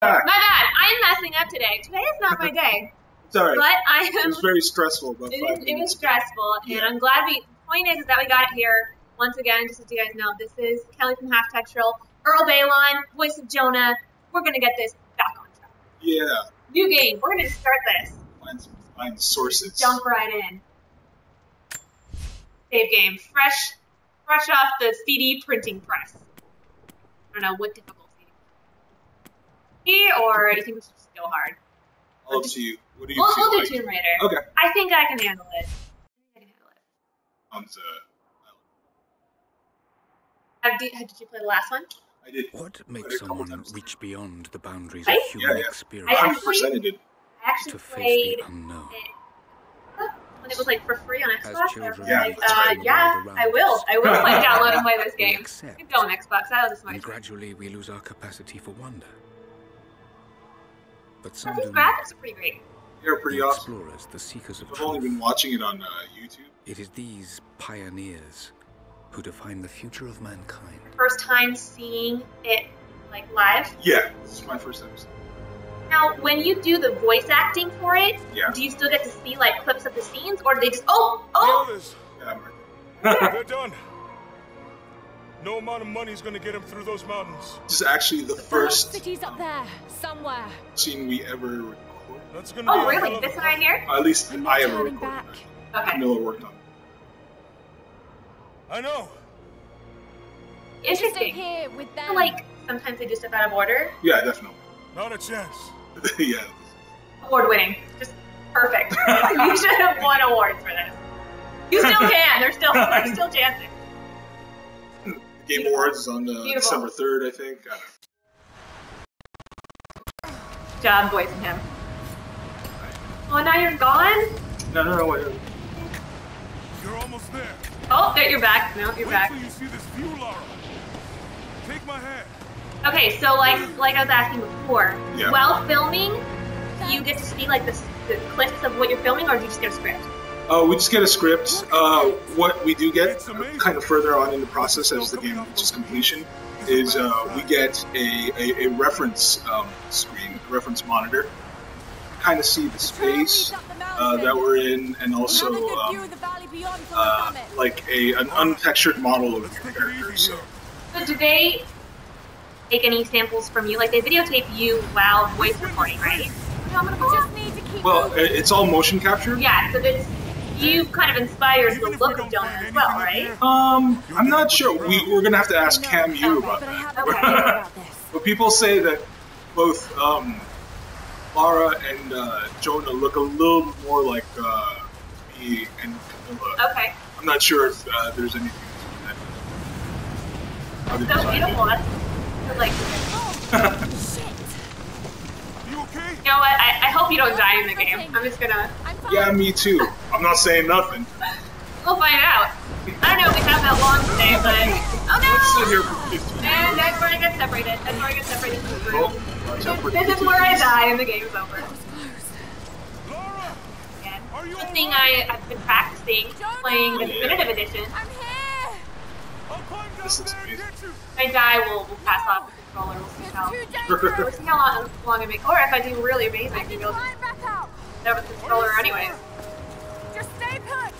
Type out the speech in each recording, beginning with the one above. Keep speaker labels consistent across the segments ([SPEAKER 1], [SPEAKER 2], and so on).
[SPEAKER 1] My bad. I'm messing up today. Today is not my day.
[SPEAKER 2] It's alright.
[SPEAKER 1] But I am.
[SPEAKER 2] It was very stressful. But
[SPEAKER 1] it was stressful, and I'm glad we. The point is that we got it here once again. Just as you guys know, this is Kelly from Textural, Earl Baylon, voice of Jonah. We're gonna get this back on track.
[SPEAKER 2] Yeah.
[SPEAKER 1] New game. We're gonna start this.
[SPEAKER 2] Find sources.
[SPEAKER 1] Jump right in. Save game. Fresh off the CD printing press. I don't know what difficult CD. Or do you think we should just go hard?
[SPEAKER 2] I'll to you. What do you
[SPEAKER 1] We'll do
[SPEAKER 2] like?
[SPEAKER 1] Tomb Raider.
[SPEAKER 2] Okay.
[SPEAKER 1] I think I can handle it. Did you play the last one?
[SPEAKER 2] I did.
[SPEAKER 3] What makes someone reach beyond the boundaries
[SPEAKER 1] Right?
[SPEAKER 3] of human experience
[SPEAKER 1] I actually
[SPEAKER 3] to face
[SPEAKER 1] played
[SPEAKER 3] the unknown?
[SPEAKER 1] When it was like for free on
[SPEAKER 3] As
[SPEAKER 1] Xbox.
[SPEAKER 3] children,
[SPEAKER 1] Yeah, I will like download and play this game. Keep going, Xbox. That was a smart.
[SPEAKER 3] And gradually we lose our capacity for wonder. But
[SPEAKER 1] I
[SPEAKER 3] some
[SPEAKER 1] think
[SPEAKER 3] do
[SPEAKER 1] graphics are pretty great.
[SPEAKER 2] You're pretty
[SPEAKER 3] the
[SPEAKER 2] awesome.
[SPEAKER 3] explorers, the seekers of
[SPEAKER 2] I've only been
[SPEAKER 3] truth.
[SPEAKER 2] watching it on YouTube.
[SPEAKER 3] It is these pioneers who define the future of mankind.
[SPEAKER 1] First time seeing it like live.
[SPEAKER 2] Yeah, this is my first episode.
[SPEAKER 1] Now, when you do the voice acting for it,
[SPEAKER 2] Yeah.
[SPEAKER 1] do you still get to see like clips of the scenes, or do they just
[SPEAKER 4] The others,
[SPEAKER 2] Yeah, I'm right.
[SPEAKER 4] they're done. No amount of money is gonna get them through those mountains.
[SPEAKER 2] This is actually the first
[SPEAKER 5] city's up there, somewhere.
[SPEAKER 2] scene we ever recorded.
[SPEAKER 4] That's gonna be
[SPEAKER 1] Oh,
[SPEAKER 4] a
[SPEAKER 1] really?
[SPEAKER 4] hell of
[SPEAKER 1] This
[SPEAKER 4] a-
[SPEAKER 1] one right here?
[SPEAKER 2] At least
[SPEAKER 5] I'm
[SPEAKER 2] I
[SPEAKER 5] not
[SPEAKER 2] ever
[SPEAKER 5] turning
[SPEAKER 2] recorded.
[SPEAKER 5] back.
[SPEAKER 1] Okay.
[SPEAKER 2] Miller worked on it.
[SPEAKER 4] I know.
[SPEAKER 5] Stay
[SPEAKER 1] Interesting.
[SPEAKER 5] here with
[SPEAKER 1] I
[SPEAKER 5] them.
[SPEAKER 1] feel like sometimes they do stuff out of order.
[SPEAKER 2] Yeah, definitely.
[SPEAKER 4] Not a chance.
[SPEAKER 2] Yeah.
[SPEAKER 1] Award winning. Just perfect. You should have won awards for this. You still can. They're still chances.
[SPEAKER 2] The Game Awards is on
[SPEAKER 1] Beautiful.
[SPEAKER 2] December 3rd, I think. I don't know.
[SPEAKER 1] Job voicing him. Oh, now you're gone?
[SPEAKER 2] No, wait.
[SPEAKER 4] You're almost there.
[SPEAKER 1] Oh, there, you're back. No, you're
[SPEAKER 4] Wait
[SPEAKER 1] back.
[SPEAKER 4] till you see this view, Laura. Take my hand.
[SPEAKER 1] Okay, so like I was asking before,
[SPEAKER 2] Yeah.
[SPEAKER 1] while filming, do you get to see like the clips of what you're filming, or do you just get a script?
[SPEAKER 2] We just get a script. What we do get kind of further on in the process as the game reaches completion is we get a reference screen, a reference monitor. Kind of see the space that we're in, and also like an untextured model of your character. So
[SPEAKER 1] do they take any samples from you? Like they videotape you while voice recording, right?
[SPEAKER 2] well, it's all motion capture.
[SPEAKER 1] Yeah, so this you kind of inspired the look of Jonah as well, right?
[SPEAKER 2] I'm not sure. We're gonna have to ask Cam Yu about that.
[SPEAKER 1] Okay.
[SPEAKER 2] But people say that both Lara and Jonah look a little more like me and Camilla.
[SPEAKER 1] Okay.
[SPEAKER 2] I'm not sure if there's anything to that.
[SPEAKER 1] So beautiful. That's like.
[SPEAKER 4] You okay?
[SPEAKER 1] You know what? I hope you don't die in the game. I'm just gonna.
[SPEAKER 2] Yeah, me too. I'm not saying nothing.
[SPEAKER 1] We'll find out. I don't know if we have that long today, but
[SPEAKER 2] Let's sit
[SPEAKER 1] oh
[SPEAKER 2] here
[SPEAKER 1] no!
[SPEAKER 2] for 15 minutes.
[SPEAKER 1] And that's where I get separated. That's where I get separated from the
[SPEAKER 2] Oh,
[SPEAKER 1] group.
[SPEAKER 2] watch out for
[SPEAKER 1] This is where I die and the game's over.
[SPEAKER 4] Laura,
[SPEAKER 1] Again.
[SPEAKER 4] are you
[SPEAKER 1] Good thing
[SPEAKER 4] alright?
[SPEAKER 1] I've been practicing playing the definitive edition.
[SPEAKER 5] I'm here.
[SPEAKER 4] I'll climb down
[SPEAKER 2] This is
[SPEAKER 4] there and
[SPEAKER 2] amazing.
[SPEAKER 4] get you.
[SPEAKER 1] If I die, we'll pass off the controller. We'll see how.
[SPEAKER 5] Too
[SPEAKER 1] We'll
[SPEAKER 5] dangerous.
[SPEAKER 1] see how long it makes. Or if I do really amazing,
[SPEAKER 5] I
[SPEAKER 1] maybe
[SPEAKER 5] can
[SPEAKER 1] I'll
[SPEAKER 5] climb back up.
[SPEAKER 1] have the controller anyways.
[SPEAKER 5] Just stay put.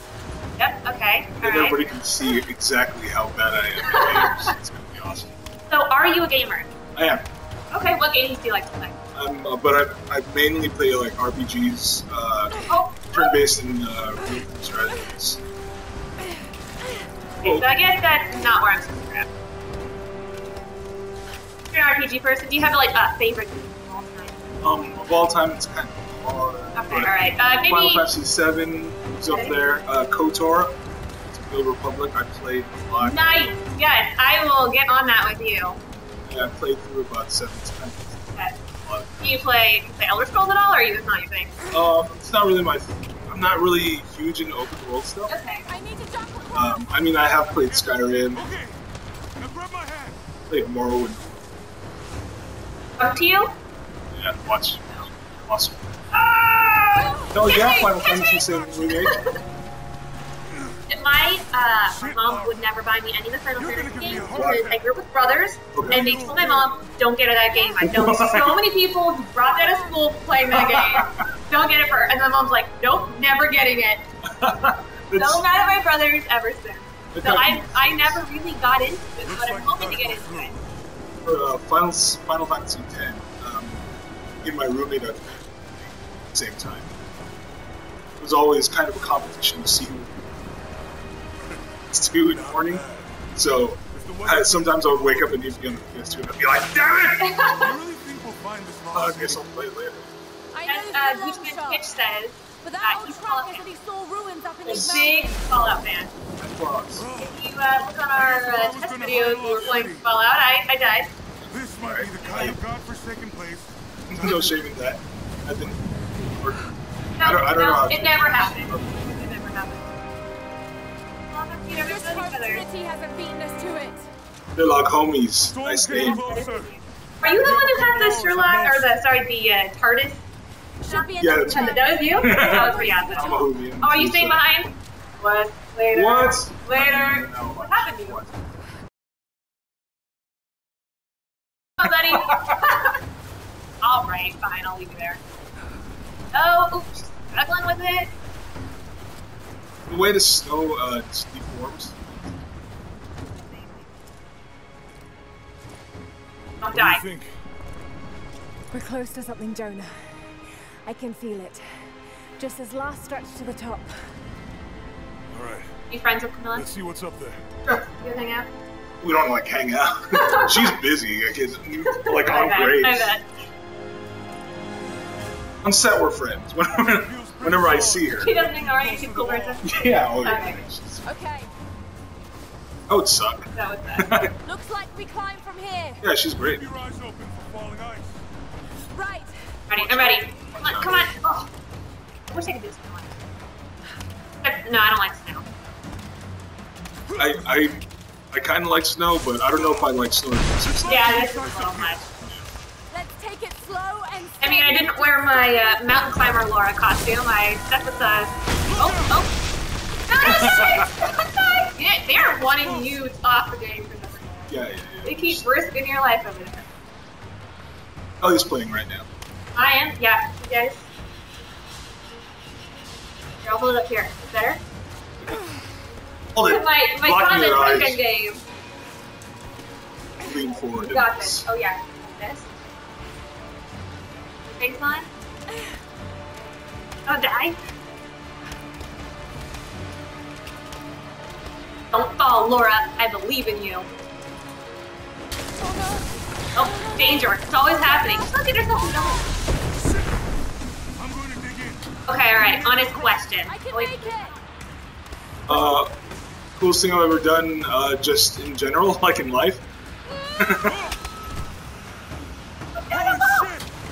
[SPEAKER 1] Yep. Okay.
[SPEAKER 2] And
[SPEAKER 1] All
[SPEAKER 2] everybody
[SPEAKER 1] right.
[SPEAKER 2] can see exactly how bad I am at games. It's gonna be awesome.
[SPEAKER 1] So, are you a gamer?
[SPEAKER 2] I am.
[SPEAKER 1] Okay. What games do you like to play?
[SPEAKER 2] But I mainly play like RPGs,
[SPEAKER 1] Oh.
[SPEAKER 2] turn-based and real-time strategies.
[SPEAKER 1] Okay, so I guess that's not where I'm supposed to grab. If you're an RPG person, do you have like a favorite game of all time?
[SPEAKER 2] Of all time, it's kind of hard.
[SPEAKER 1] Okay,
[SPEAKER 2] but
[SPEAKER 1] alright.
[SPEAKER 2] Final
[SPEAKER 1] Maybe.
[SPEAKER 2] Fantasy 7 is up
[SPEAKER 1] Okay.
[SPEAKER 2] there. KOTOR, it's Old Republic. I played a lot.
[SPEAKER 1] Nice. Yes, I will get on that with you.
[SPEAKER 2] Yeah, I played through about 7 times.
[SPEAKER 1] Okay. Do you play Elder Scrolls at all, or are you just not your thing?
[SPEAKER 2] It's not really my. I'm not really huge into open world stuff.
[SPEAKER 1] Okay.
[SPEAKER 5] I need to jump across.
[SPEAKER 2] I mean, I have played Skyrim,
[SPEAKER 4] Okay, now grab my hand.
[SPEAKER 2] played Morrowind.
[SPEAKER 1] Up to you?
[SPEAKER 2] Yeah, watch. Awesome.
[SPEAKER 1] Ah!
[SPEAKER 2] Oh yeah,
[SPEAKER 1] Catch me,
[SPEAKER 2] Final
[SPEAKER 1] catch
[SPEAKER 2] Fantasy
[SPEAKER 1] me!
[SPEAKER 2] 7 remake.
[SPEAKER 1] my mom would never buy me any of the Final Fantasy games because I grew up with brothers, and they told my mom, don't get her that game. I know so many people who dropped out of school playing that game. Don't get it for her. And my mom's like, nope, never getting it. So mad at my brothers ever since. So I never really got into it, but I'm hoping to get into it.
[SPEAKER 2] For Final Fantasy X, me and my roommate at the same time. It was always kind of a competition to see who it's 2 in the morning. So sometimes I would wake up and need to be on the PS2 and I'd be like, damn it! I guess I'll play it later.
[SPEAKER 1] And Gucci Pitch says that he's a Fallout fan. A big Fallout fan. If you look on our test videos, we were playing Fallout. I died.
[SPEAKER 4] This might be the kind of godforsaken place.
[SPEAKER 2] No shame in that. I didn't work.
[SPEAKER 1] No,
[SPEAKER 2] I don't know how
[SPEAKER 1] it never happened. It never happened.
[SPEAKER 5] This proximity hasn't beaten us to it.
[SPEAKER 2] They're like homies. Nice name.
[SPEAKER 1] Are you the one who had the Sherlock, or the TARDIS?
[SPEAKER 5] Should be
[SPEAKER 2] Yeah, that's
[SPEAKER 1] And that was you? That was pretty awesome.
[SPEAKER 2] I'm a homie.
[SPEAKER 1] Oh, are you staying behind? What? Later.
[SPEAKER 2] What?
[SPEAKER 1] Later.
[SPEAKER 2] No,
[SPEAKER 1] What happened to you?
[SPEAKER 2] What?
[SPEAKER 1] Oh, buddy. Alright, fine, I'll leave you there. Oh, oops, struggling with it.
[SPEAKER 2] The way the snow deforms.
[SPEAKER 1] Don't
[SPEAKER 4] What
[SPEAKER 1] die.
[SPEAKER 4] do you think?
[SPEAKER 5] We're close to something, Jonah. I can feel it. Just this last stretch to the top.
[SPEAKER 4] All right,
[SPEAKER 1] You friends with Camilla?
[SPEAKER 4] let's see what's up there.
[SPEAKER 1] Sure. You hang out?
[SPEAKER 2] We don't like hang out. She's busy. I guess, like on
[SPEAKER 1] I
[SPEAKER 2] grades.
[SPEAKER 1] bet.
[SPEAKER 2] On set, we're friends. Whenever I see her.
[SPEAKER 1] She doesn't ignore you, she's a cool person.
[SPEAKER 2] Yeah, oh yeah.
[SPEAKER 1] Okay.
[SPEAKER 5] Okay,
[SPEAKER 2] That would suck.
[SPEAKER 1] That was that.
[SPEAKER 5] looks like we climb from here.
[SPEAKER 2] Yeah, she's great.
[SPEAKER 4] Keep your eyes open for falling ice.
[SPEAKER 5] Right.
[SPEAKER 1] Ready, I'm ready. Come on. Oh. I wish I could do snow. No, I don't like snow.
[SPEAKER 2] I kind of like snow, but I don't know if I like snow.
[SPEAKER 1] Yeah, this is a little much.
[SPEAKER 5] Let's take it slow and steady.
[SPEAKER 1] I mean, I didn't wear my mountain climber Laura costume. I stuck with the. Oh. No, yeah, they're wanting you off the game for some reason.
[SPEAKER 2] Yeah.
[SPEAKER 1] They keep risking your life over there.
[SPEAKER 2] Oh, he's playing right now.
[SPEAKER 1] I am. Yeah, you guys. Here, I'll hold it up here. Is better?
[SPEAKER 2] Hold it.
[SPEAKER 1] My
[SPEAKER 2] Blocking your eyes.
[SPEAKER 1] concentration game.
[SPEAKER 2] Lean forward.
[SPEAKER 1] You got this. Oh yeah, this. Face line. Don't die. Don't fall, Laura. I believe in you. Oh, danger. It's always happening. Don't get yourself in trouble.
[SPEAKER 4] I'm going to dig in.
[SPEAKER 1] Okay, alright. Honest question.
[SPEAKER 5] I can
[SPEAKER 1] Wait.
[SPEAKER 5] make it.
[SPEAKER 2] Coolest thing I've ever done, just in general, like in life.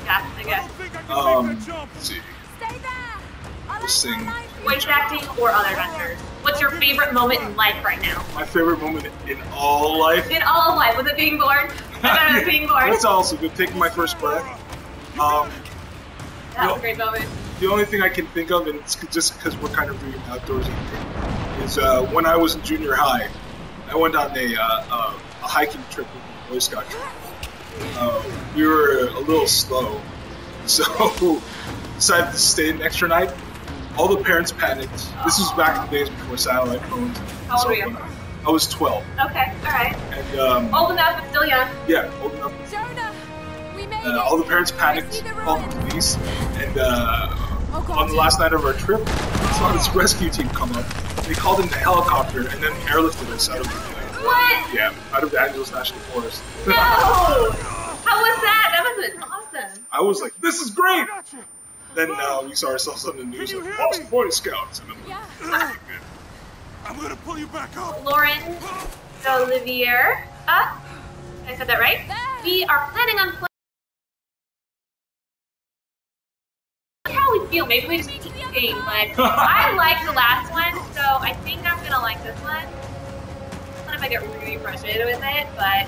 [SPEAKER 1] Yeah, I guess.
[SPEAKER 2] Let's see.
[SPEAKER 5] Stay there. I'll
[SPEAKER 2] This
[SPEAKER 5] let
[SPEAKER 2] thing.
[SPEAKER 5] my line
[SPEAKER 1] Voice acting or other ventures. What's your favorite moment in life right now?
[SPEAKER 2] My favorite moment in all life.
[SPEAKER 1] In all of life, was it being born? I thought it was being born.
[SPEAKER 2] That's also good. Taking my first breath.
[SPEAKER 1] That was a great moment.
[SPEAKER 2] The only thing I can think of, and it's just because we're kind of doing outdoorsy thing, is when I was in junior high, I went on a hiking trip with the Boy Scout troop. We were a little slow, so decided to stay an extra night. All the parents panicked. This was back in the days before satellite phones.
[SPEAKER 1] How old were you?
[SPEAKER 2] I was 12.
[SPEAKER 1] Okay, alright.
[SPEAKER 2] And
[SPEAKER 1] Old enough, but still young.
[SPEAKER 2] yeah, old enough.
[SPEAKER 5] Jonah, we made it.
[SPEAKER 2] All the parents panicked,
[SPEAKER 5] I see the
[SPEAKER 2] called the
[SPEAKER 5] ruins.
[SPEAKER 2] police, and
[SPEAKER 5] Oh, God.
[SPEAKER 2] on the last night of our trip, we saw this rescue team come up. They called in the helicopter and then airlifted us out of out of the Angeles National Forest.
[SPEAKER 1] No! How was that? That was awesome.
[SPEAKER 2] I was like, this is great!
[SPEAKER 4] Gotcha.
[SPEAKER 2] Then we saw ourselves on the news
[SPEAKER 4] Can you
[SPEAKER 2] like,
[SPEAKER 4] hear
[SPEAKER 2] lost
[SPEAKER 4] me?
[SPEAKER 2] Boy Scouts. And
[SPEAKER 5] Yeah.
[SPEAKER 4] I'm going to pull you back up.
[SPEAKER 1] Lauren Olivier. I said that right? We are planning on playing. How we feel. Maybe we just need to keep the game, but I like the last one, so I think I'm gonna like this one. I don't know if I get really frustrated with it, but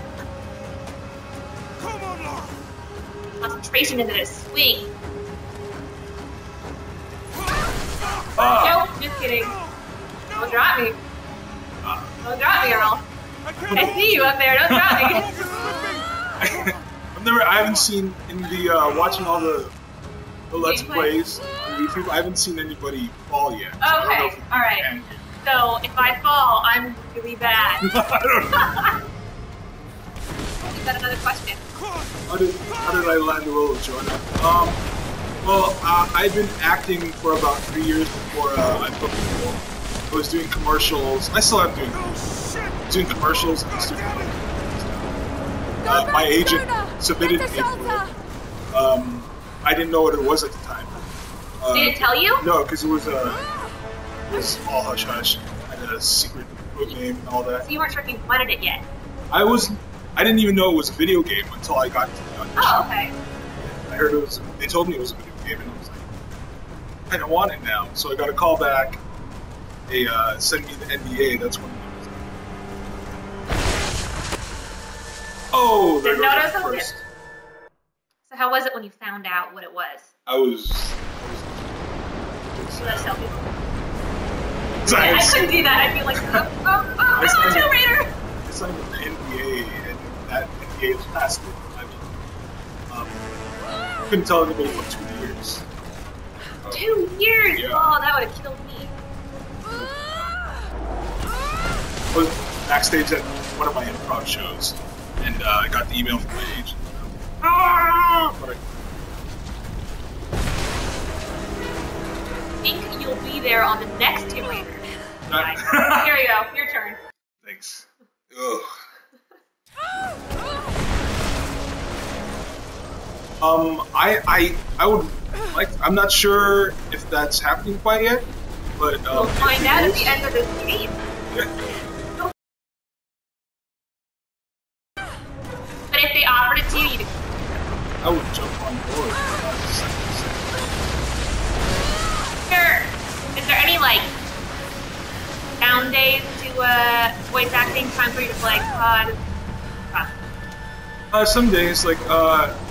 [SPEAKER 4] Come on, Laura.
[SPEAKER 1] concentration into this swing.
[SPEAKER 2] Ah,
[SPEAKER 1] Nope, just kidding. Don't drop me. Don't drop me, Earl. I see you up there. Don't drop me.
[SPEAKER 2] I haven't seen in the watching all the Let's Plays on YouTube. I haven't seen anybody fall yet. So
[SPEAKER 1] Okay, all right. So if I fall, I'm really bad.
[SPEAKER 2] I don't know.
[SPEAKER 1] You got another question?
[SPEAKER 2] How did I land the role of Jonah? Well, I've been acting for about 3 years before I booked the role. I was doing commercials. I still am doing commercials and stuff. My agent submitted me for it. I didn't know what it was at the time.
[SPEAKER 1] Did it tell you?
[SPEAKER 2] No, because it was all hush hush. I had a secret book name and all that.
[SPEAKER 1] So you weren't sure if you wanted it yet?
[SPEAKER 2] I didn't even know it was a video game until I got to the audition.
[SPEAKER 1] Oh, okay.
[SPEAKER 2] I heard it was. They told me it was a video game, and I was like, I don't want it now. So I got a call back. They sent me the NDA. That's when it was. Oh, there goes the first.
[SPEAKER 1] So how was it when you found out what it was?
[SPEAKER 2] I was.
[SPEAKER 1] Should I tell people?
[SPEAKER 2] I
[SPEAKER 1] couldn't do that. I'd be like, I'm a Tomb Raider.
[SPEAKER 2] I signed an NDA, and that NDA was past it. I couldn't tell anybody for 2 years.
[SPEAKER 1] 2 years?
[SPEAKER 2] Yeah.
[SPEAKER 1] Oh, that would have killed me.
[SPEAKER 2] I was backstage at one of my improv shows, and I got the email from my agent. But
[SPEAKER 1] I think you'll be there on the next Tomb Raider. Here you go. Your turn.
[SPEAKER 2] Thanks. Ugh. I would like. I'm not sure if that's happening quite yet, but
[SPEAKER 1] we'll find out at the end of this game.
[SPEAKER 2] Yeah.
[SPEAKER 1] But if they offered it to you,
[SPEAKER 2] I would jump on board.
[SPEAKER 1] Is there any like down days to voice acting? Time for you to like
[SPEAKER 2] some days, like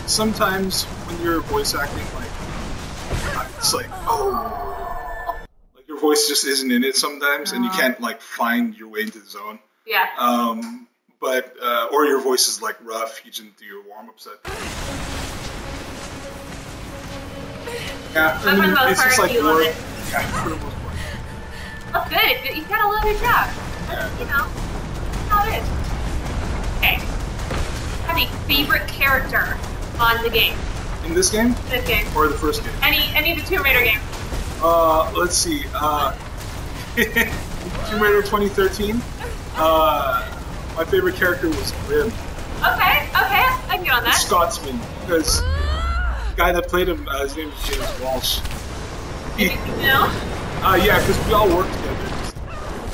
[SPEAKER 2] sometimes when you're voice acting, like it's like like your voice just isn't in it sometimes, and you can't like find your way into the zone.
[SPEAKER 1] Yeah.
[SPEAKER 2] But or your voice is like rough. You didn't do your warm-up set. Yeah,
[SPEAKER 1] But for the most
[SPEAKER 2] it's just
[SPEAKER 1] part,
[SPEAKER 2] like
[SPEAKER 1] you love
[SPEAKER 2] work.
[SPEAKER 1] it.
[SPEAKER 2] Yeah, for the most part.
[SPEAKER 1] That's good. You gotta love your job. That's, you know, that's how it is. Okay. Have a favorite character on the game?
[SPEAKER 2] In this game?
[SPEAKER 1] This game.
[SPEAKER 2] Or the first game?
[SPEAKER 1] Any of the Tomb Raider games.
[SPEAKER 2] Let's see. Tomb Raider 2013. My favorite character was Grim.
[SPEAKER 1] Okay, I can get on
[SPEAKER 2] The
[SPEAKER 1] that.
[SPEAKER 2] Scotsman, because the guy that played him, his name is James Walsh.
[SPEAKER 1] You know?
[SPEAKER 2] Yeah, because we all work together.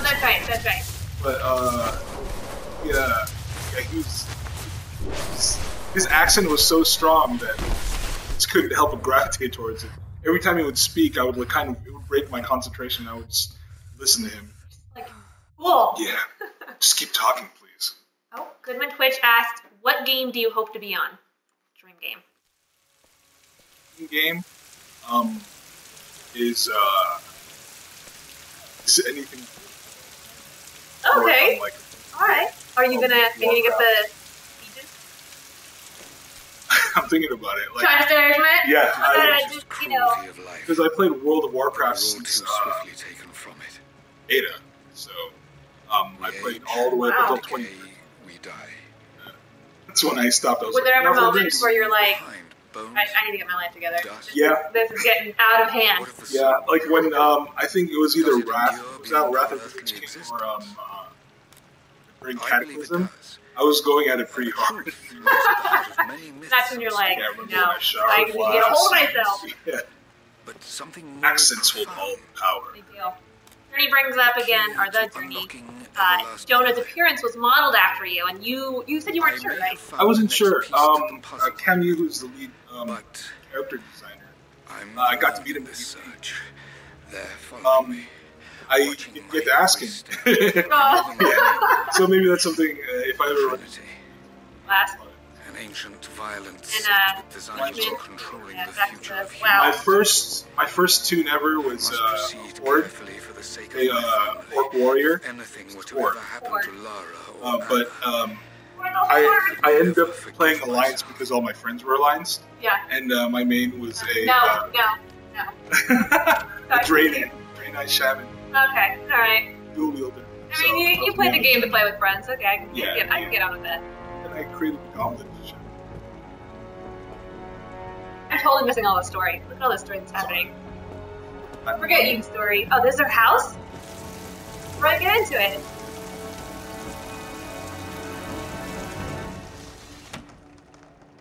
[SPEAKER 1] That's right.
[SPEAKER 2] But his accent was so strong that I just couldn't help but gravitate towards it. Every time he would speak, I would like it would break my concentration. I would just listen to him.
[SPEAKER 1] Like, cool.
[SPEAKER 2] Yeah, just keep talking, please.
[SPEAKER 1] Oh, Goodman Twitch asked, what game do you hope to be on? Dream game.
[SPEAKER 2] Game is anything.
[SPEAKER 1] Okay.
[SPEAKER 2] Like,
[SPEAKER 1] all right. Are you gonna get the speeches?
[SPEAKER 2] I'm thinking about it. Like,
[SPEAKER 1] Trying to stay away from it?
[SPEAKER 2] yeah,
[SPEAKER 1] Just, you know.
[SPEAKER 2] because I played World of Warcraft since
[SPEAKER 3] taken from it.
[SPEAKER 2] Ada, so I played all the way up until 20.
[SPEAKER 3] We die.
[SPEAKER 2] That's when I stopped. I was
[SPEAKER 1] Were there
[SPEAKER 2] like,
[SPEAKER 1] ever
[SPEAKER 2] "No, for
[SPEAKER 1] moments
[SPEAKER 2] this."
[SPEAKER 1] where you're like,
[SPEAKER 3] Bones,
[SPEAKER 1] I need to get my life together.
[SPEAKER 2] Yeah.
[SPEAKER 1] This is getting out of hand.
[SPEAKER 3] what if the
[SPEAKER 2] Yeah,
[SPEAKER 3] soul
[SPEAKER 2] like when I think it was either
[SPEAKER 3] Does it
[SPEAKER 2] Wrath,
[SPEAKER 3] endure
[SPEAKER 2] was that
[SPEAKER 3] beyond
[SPEAKER 2] Wrath of the
[SPEAKER 3] earthly
[SPEAKER 2] King
[SPEAKER 3] existence?
[SPEAKER 2] or Great
[SPEAKER 3] I believe it
[SPEAKER 2] Cataclysm?
[SPEAKER 3] does.
[SPEAKER 2] I was going at it pretty hard.
[SPEAKER 3] Truth lies at the heart of many myths
[SPEAKER 1] That's when you're like,
[SPEAKER 2] Yeah, I remember
[SPEAKER 1] no,
[SPEAKER 2] when I showered
[SPEAKER 1] I need to get a hold of myself.
[SPEAKER 2] Yeah,
[SPEAKER 3] but something more
[SPEAKER 2] accents hold all
[SPEAKER 3] profound.
[SPEAKER 2] the power.
[SPEAKER 1] Big deal. Journey brings up again, or the Journey,
[SPEAKER 3] Unlocking everlasting
[SPEAKER 1] Jonah's
[SPEAKER 3] life.
[SPEAKER 1] appearance was modeled after you, and you said you weren't sure,
[SPEAKER 3] may
[SPEAKER 1] right?
[SPEAKER 3] have found
[SPEAKER 2] I wasn't
[SPEAKER 3] the next
[SPEAKER 2] sure.
[SPEAKER 3] piece to the puzzle,
[SPEAKER 2] Cam Yu, who's the lead
[SPEAKER 3] but
[SPEAKER 2] character designer,
[SPEAKER 3] I'm
[SPEAKER 2] I got to meet him
[SPEAKER 3] the
[SPEAKER 2] at
[SPEAKER 3] search. They're following me.
[SPEAKER 2] I
[SPEAKER 3] watching
[SPEAKER 2] didn't
[SPEAKER 3] my
[SPEAKER 2] get to ask him.
[SPEAKER 1] Oh.
[SPEAKER 2] So maybe that's something if I ever run
[SPEAKER 3] Trinity.
[SPEAKER 1] Last.
[SPEAKER 3] And An ancient violence
[SPEAKER 1] And
[SPEAKER 3] designed for controlling the
[SPEAKER 1] back
[SPEAKER 3] future
[SPEAKER 1] to
[SPEAKER 3] of
[SPEAKER 1] WoW.
[SPEAKER 2] My first tune ever was Horde,
[SPEAKER 3] for the sake
[SPEAKER 2] a Orc Warrior.
[SPEAKER 3] anything were to
[SPEAKER 2] Horde.
[SPEAKER 3] ever happen to Lara or
[SPEAKER 2] But I ended up playing Alliance because all my friends were Alliance.
[SPEAKER 1] Yeah.
[SPEAKER 2] And my main was a
[SPEAKER 1] No.
[SPEAKER 2] a Draenei Shaman,
[SPEAKER 1] Okay, alright.
[SPEAKER 2] dual wielder.
[SPEAKER 1] I mean, you played the game to play with friends. Okay, I can get on with that.
[SPEAKER 2] And I created the gauntlet.
[SPEAKER 1] I'm totally missing all the story. Look at all the story that's happening. Forget you story. Oh, this is their house? Right, get into it.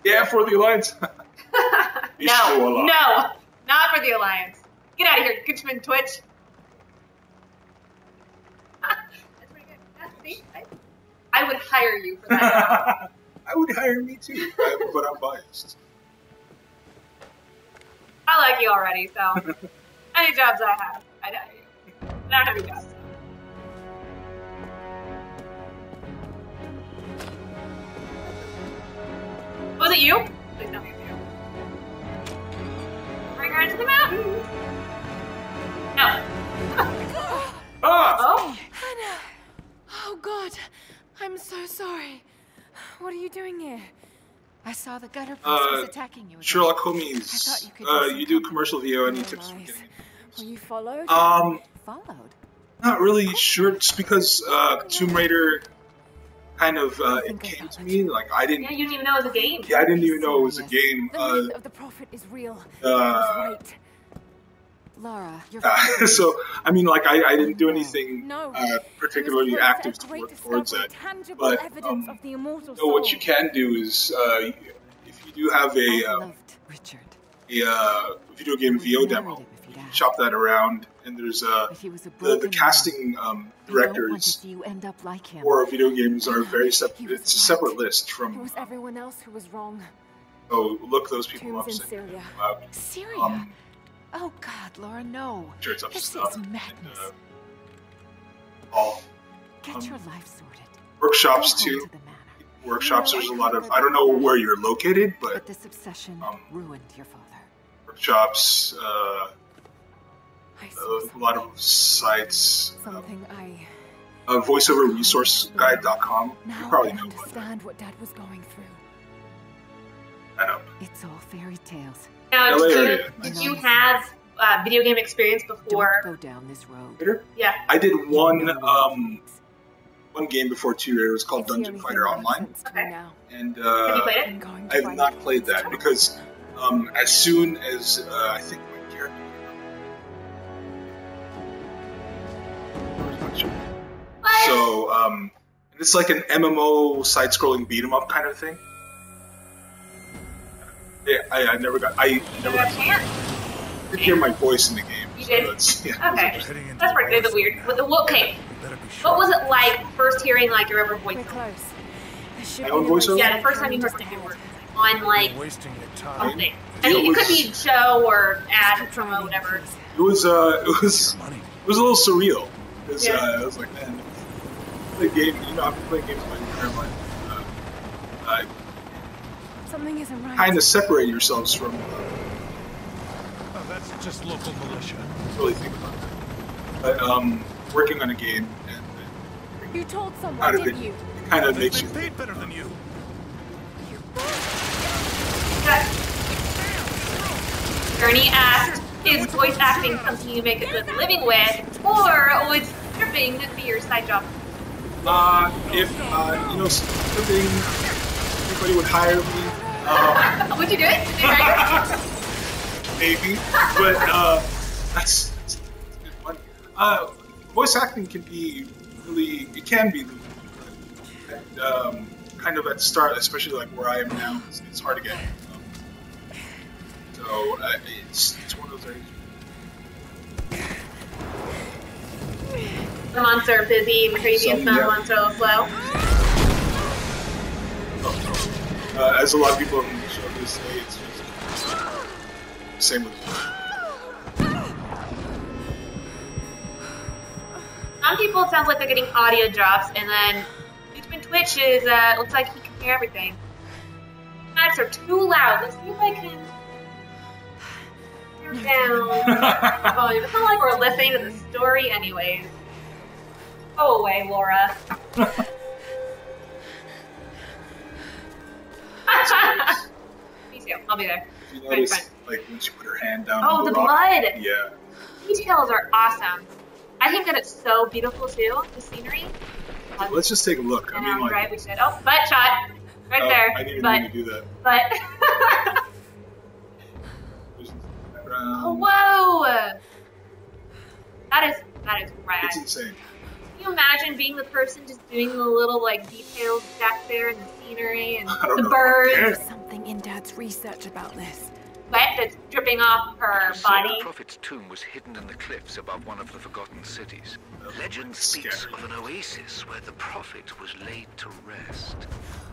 [SPEAKER 2] Yeah, for the Alliance.
[SPEAKER 1] No, not for the Alliance. Get out of here, Kitchman Twitch. That's pretty good. That's pretty good. I would hire you for that.
[SPEAKER 2] I would hire me too, but I'm biased.
[SPEAKER 1] I like you already, so any jobs I have, I'd hire you. I don't have any jobs. So. Was it you? Please don't be you. Bring her into the mountains. No. Oh.
[SPEAKER 5] Hannah! Oh God, I'm so sorry. What are you doing here? I saw the gutter priest was attacking you.
[SPEAKER 2] Sherlock Holmes. You do commercial video. Any tips for getting it?
[SPEAKER 5] Were you followed?
[SPEAKER 2] Followed? Not really sure. Just because Tomb Raider kind of it came to me. Like I didn't.
[SPEAKER 1] Yeah, you didn't even know it was a game.
[SPEAKER 2] Yeah, I didn't even know it was a game.
[SPEAKER 5] The myth of the prophet is real. Right. Laura, you're
[SPEAKER 2] so I mean, like I didn't do anything particularly active to work towards that. But what you can do is if you do have a video game VO demo, you can shop that around, and there's the casting directors for video games are very separate. It's a separate list from.
[SPEAKER 5] It was everyone else who was wrong.
[SPEAKER 2] Oh, look those people up.
[SPEAKER 5] Syria.
[SPEAKER 6] Syria. Oh God, Laura, no.
[SPEAKER 2] Sure, it's up
[SPEAKER 6] this
[SPEAKER 2] stuff.
[SPEAKER 6] is madness. Get your life sorted.
[SPEAKER 2] Workshops too. Workshops. There's a lot of. I don't know where you're located, but
[SPEAKER 6] this obsession ruined your father.
[SPEAKER 2] Workshops. A lot of sites. VoiceOverResourceGuide.com. You probably know about that.
[SPEAKER 5] What Dad was going through.
[SPEAKER 2] I know.
[SPEAKER 6] It's all fairy tales.
[SPEAKER 1] Now, did you have video game experience before?
[SPEAKER 6] Don't go down this road.
[SPEAKER 1] Yeah.
[SPEAKER 2] I did one game before Tomb Raider. It was called Dungeon Fighter Online.
[SPEAKER 1] Okay.
[SPEAKER 2] And
[SPEAKER 1] have you played it?
[SPEAKER 2] I have not played that because as soon as I think my character came out. So it's like an MMO side-scrolling beat-em-up kind of thing. Yeah, I never got. I could hear my voice in the game.
[SPEAKER 1] You did?
[SPEAKER 2] So yeah.
[SPEAKER 1] Okay. That's pretty good. Weird. Okay. What was it like first hearing like your ever voice?
[SPEAKER 5] We're close.
[SPEAKER 2] My own voiceover?
[SPEAKER 1] Yeah, the first time you heard my voice on like something. I mean, it could be show or ad, promo, whatever.
[SPEAKER 2] It was a little surreal because I was like, man, the game. You know, I've been playing games my entire life.
[SPEAKER 5] Something isn't right.
[SPEAKER 2] Kind of separate yourselves from.
[SPEAKER 4] Oh, that's just local militia.
[SPEAKER 2] Really think about that. But working on a game and
[SPEAKER 5] you told someone, didn't you?
[SPEAKER 2] It kind of makes you
[SPEAKER 4] paid better than you.
[SPEAKER 1] Ernie asked, is voice acting something you make a good living with, or would stripping be your side job?
[SPEAKER 2] If stripping, everybody would hire me.
[SPEAKER 1] Would you do it? Did they hire you?
[SPEAKER 2] Maybe, but that's good money. Voice acting can be really, it can be really good. And kind of at the start, especially like where I am now, it's hard to get. So it's one of those areas.
[SPEAKER 1] The months are busy and crazy, and some months are a little slow.
[SPEAKER 2] As a lot of people on the show do say, it's just same with me.
[SPEAKER 1] Some people, it sounds like they're getting audio drops, and then between Twitch is looks like he can hear everything. snacks are too loud. Let's see if I can turn down the volume. It's not like we're listening to the story anyways. Go away, Laura. Me too. I'll be there.
[SPEAKER 2] You notice, like, when she put her hand down
[SPEAKER 1] Oh,
[SPEAKER 2] on
[SPEAKER 1] the
[SPEAKER 2] rock?
[SPEAKER 1] blood!
[SPEAKER 2] Yeah.
[SPEAKER 1] Details are awesome. I think that it's so beautiful too, the scenery.
[SPEAKER 2] Let's just take a look. I mean, like,
[SPEAKER 1] right, we should. Oh, butt shot. Right there.
[SPEAKER 2] I didn't even
[SPEAKER 1] But-
[SPEAKER 2] mean to do that.
[SPEAKER 1] But
[SPEAKER 2] Background.
[SPEAKER 1] whoa! That is rad.
[SPEAKER 2] It's insane.
[SPEAKER 1] Can you imagine being the person just doing the little like details back there in the scenery and
[SPEAKER 2] I don't
[SPEAKER 1] the
[SPEAKER 2] know.
[SPEAKER 1] birds,
[SPEAKER 6] There's something in Dad's research about this.
[SPEAKER 1] sweat that's dripping off her body?
[SPEAKER 3] The prophet's tomb was hidden in the cliffs above one of the forgotten cities. Legend
[SPEAKER 2] Scary.
[SPEAKER 3] speaks of an oasis where the prophet was laid to rest.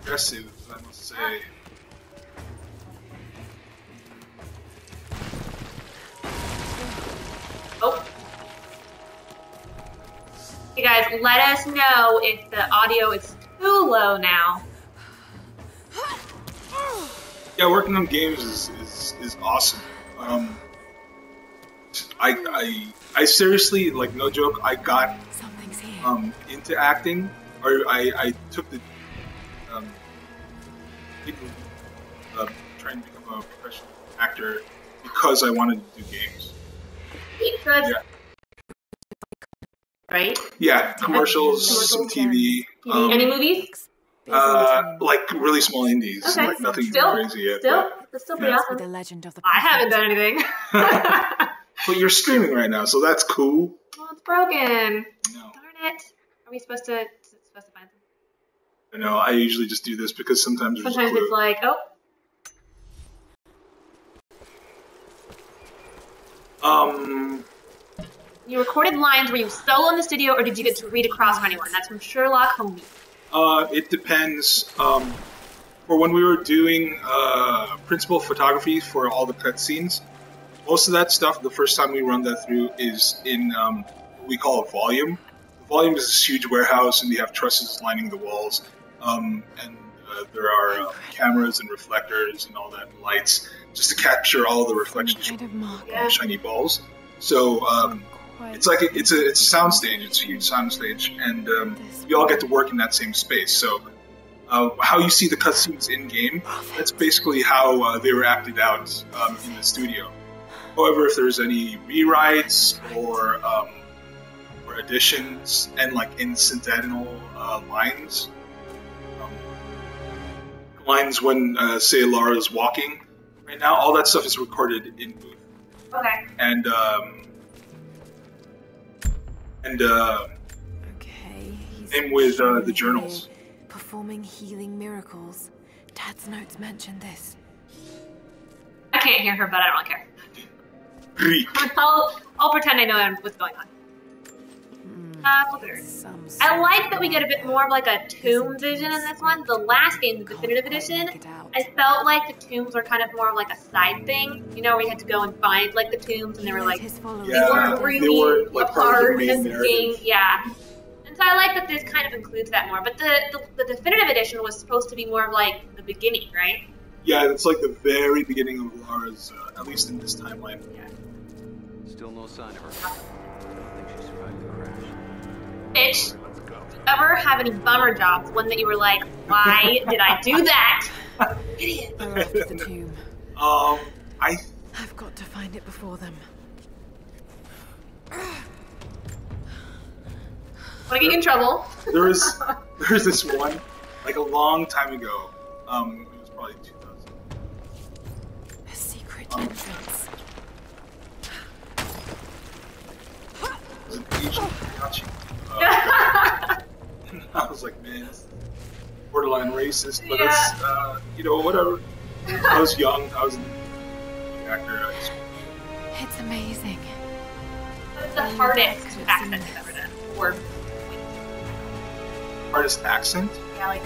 [SPEAKER 2] Aggressive, I must say.
[SPEAKER 1] Oh. Hey guys, let us know if the audio is too low now.
[SPEAKER 2] Yeah, working on games is awesome. I seriously, like, no joke, I got
[SPEAKER 6] Something's here.
[SPEAKER 2] into acting, or I took the trying to become a professional actor because I wanted to do games.
[SPEAKER 1] So that's,
[SPEAKER 2] Yeah.
[SPEAKER 1] right?
[SPEAKER 2] Yeah, commercials, some TV.
[SPEAKER 1] Any movies?
[SPEAKER 2] Like really small indies,
[SPEAKER 1] Okay.
[SPEAKER 2] like nothing
[SPEAKER 1] Still,
[SPEAKER 2] crazy yet.
[SPEAKER 1] that's still pretty
[SPEAKER 2] Yeah.
[SPEAKER 6] With the
[SPEAKER 1] awesome.
[SPEAKER 6] legend of the
[SPEAKER 1] I
[SPEAKER 6] prophet.
[SPEAKER 1] haven't done anything.
[SPEAKER 2] But you're streaming right now, so that's cool.
[SPEAKER 1] Well, it's broken.
[SPEAKER 2] No,
[SPEAKER 1] Darn it. Are we supposed to find something?
[SPEAKER 2] I know. I usually just do this because sometimes there's
[SPEAKER 1] Sometimes
[SPEAKER 2] a clue.
[SPEAKER 1] it's like, oh, you recorded lines. Were you solo in the studio, or did you get to read across from anyone? That's from Sherlock Holmes.
[SPEAKER 2] It depends. For when we were doing principal photography for all the cutscenes, most of that stuff, the first time we run that through, is in what we call a volume. The volume is this huge warehouse, and we have trusses lining the walls, and there are cameras and reflectors and all that, and lights, just to capture all the reflections
[SPEAKER 6] Kind of mark.
[SPEAKER 1] Yeah.
[SPEAKER 2] shiny balls. So it's like it's a sound stage. It's a huge sound stage, and we all get to work in that same space. So how you see the cutscenes in game, that's basically how they were acted out in the studio. However, if there's any rewrites or additions and like incidental lines when say Lara's walking, right now all that stuff is recorded in booth.
[SPEAKER 1] Okay.
[SPEAKER 2] And
[SPEAKER 6] Okay. He's
[SPEAKER 2] same with the
[SPEAKER 6] showing
[SPEAKER 2] journals.
[SPEAKER 6] here, performing healing miracles. Dad's notes mentioned this.
[SPEAKER 1] I can't hear her, but I don't care.
[SPEAKER 2] Greek.
[SPEAKER 1] I'll pretend I know what's going on.
[SPEAKER 6] Some
[SPEAKER 1] I
[SPEAKER 6] sort
[SPEAKER 1] like
[SPEAKER 6] of
[SPEAKER 1] that we get a bit more of like a tomb vision in this one. The last game, the definitive edition,
[SPEAKER 6] Make it out.
[SPEAKER 1] I felt like the tombs were kind of more of like a side thing. You know, where you had to go and find like the tombs, and they were like
[SPEAKER 6] His followers
[SPEAKER 2] Yeah,
[SPEAKER 1] they weren't
[SPEAKER 2] they
[SPEAKER 1] really
[SPEAKER 2] weren't, like,
[SPEAKER 1] a
[SPEAKER 2] part of the
[SPEAKER 1] part
[SPEAKER 2] main
[SPEAKER 1] of the game.
[SPEAKER 2] narrative.
[SPEAKER 1] Yeah. And so I like that this kind of includes that more. But the definitive edition was supposed to be more of like the beginning, right?
[SPEAKER 2] Yeah, it's like the very beginning of Lara's, at least in this timeline.
[SPEAKER 1] Yeah.
[SPEAKER 7] Still no sign of her. I don't think she survived the crash.
[SPEAKER 1] Bitch, do you ever have any bummer jobs? One that you were like, why did I do that? Idiot.
[SPEAKER 6] They're after the tomb. I've got to find it before them.
[SPEAKER 1] Want to get you in trouble?
[SPEAKER 2] There's this one, like a long time ago. It was probably 2000.
[SPEAKER 6] A secret entrance.
[SPEAKER 2] It was an Asian Hitachi. I was like, man, it's borderline racist, but it's, whatever. I was young. I was an actor.
[SPEAKER 6] It's amazing.
[SPEAKER 1] What's the hardest accent you've ever done? Or,
[SPEAKER 2] Artist accent?
[SPEAKER 1] yeah, like,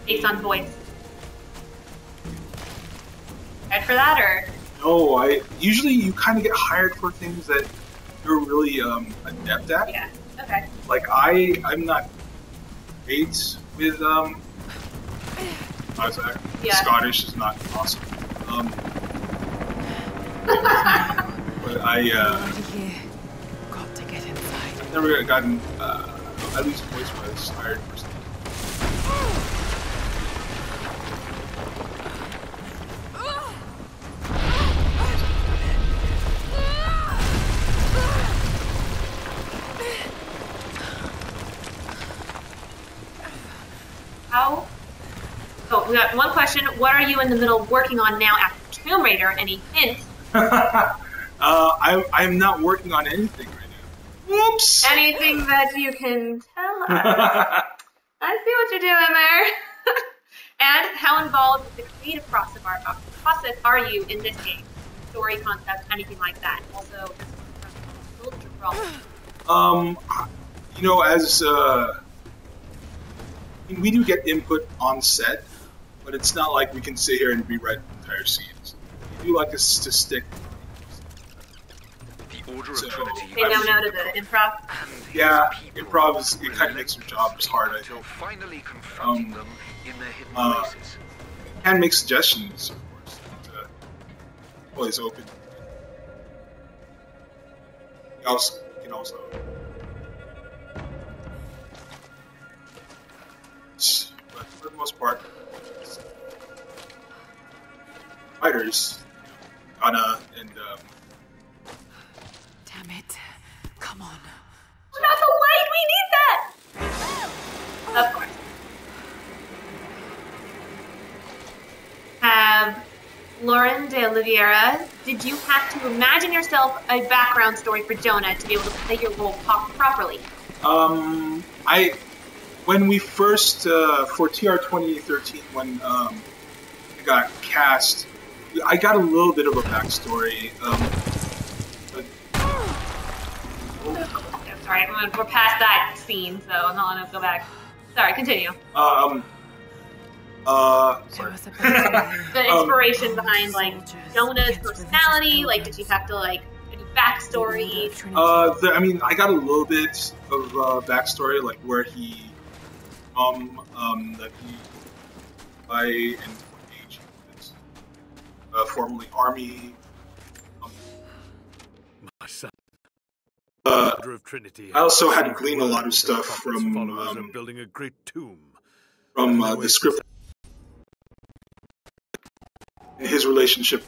[SPEAKER 1] based on voice. Ready for that, or?
[SPEAKER 2] No, usually you kind of get hired for things that you're really adept at.
[SPEAKER 1] Yeah, okay.
[SPEAKER 2] Like I'm not great with
[SPEAKER 1] Yeah.
[SPEAKER 2] Scottish is not awesome. But
[SPEAKER 6] Here. Got to get inside.
[SPEAKER 2] I've never gotten at least voice by this hired person.
[SPEAKER 1] How? Oh, we got one question. What are you in the middle of working on now after Tomb Raider? Any hints?
[SPEAKER 2] I'm not working on anything right now. Whoops!
[SPEAKER 1] Anything that you can tell us? I see what you're doing there. And how involved with the creative process are you in this game? Story, concept, anything like that. Also,
[SPEAKER 2] you know, as we do get input on set, but it's not like we can sit here and rewrite entire scenes. We do like us to stick.
[SPEAKER 7] So,
[SPEAKER 1] they know no to the improv.
[SPEAKER 2] Yeah, improv is, it kind of makes your job hard, I think.
[SPEAKER 7] Finally confronting them in their hidden places.
[SPEAKER 2] Can make suggestions, of course. And, always open. You can also. But for the most part, fighters, Jonah and.
[SPEAKER 6] Damn it. Come on.
[SPEAKER 1] Not the light! We need that! Of course. Lauren de Oliveira, did you have to imagine yourself a background story for Jonah to be able to play your role properly?
[SPEAKER 2] When we first, for TR 2013, when I got cast, I got a little bit of a backstory.
[SPEAKER 1] I'm sorry, we're past that scene, so I'm not gonna go back. Sorry, continue.
[SPEAKER 2] Sorry.
[SPEAKER 1] The inspiration behind, like, Jonah's personality, like, did you have to, like, any backstory?
[SPEAKER 2] I mean, I got a little bit of backstory, like where he, that he, by and what age he was, formerly Army.
[SPEAKER 8] My son.
[SPEAKER 2] Of Trinity. I also had to glean a lot of stuff from
[SPEAKER 8] building a great tomb.
[SPEAKER 2] From the script. His relationship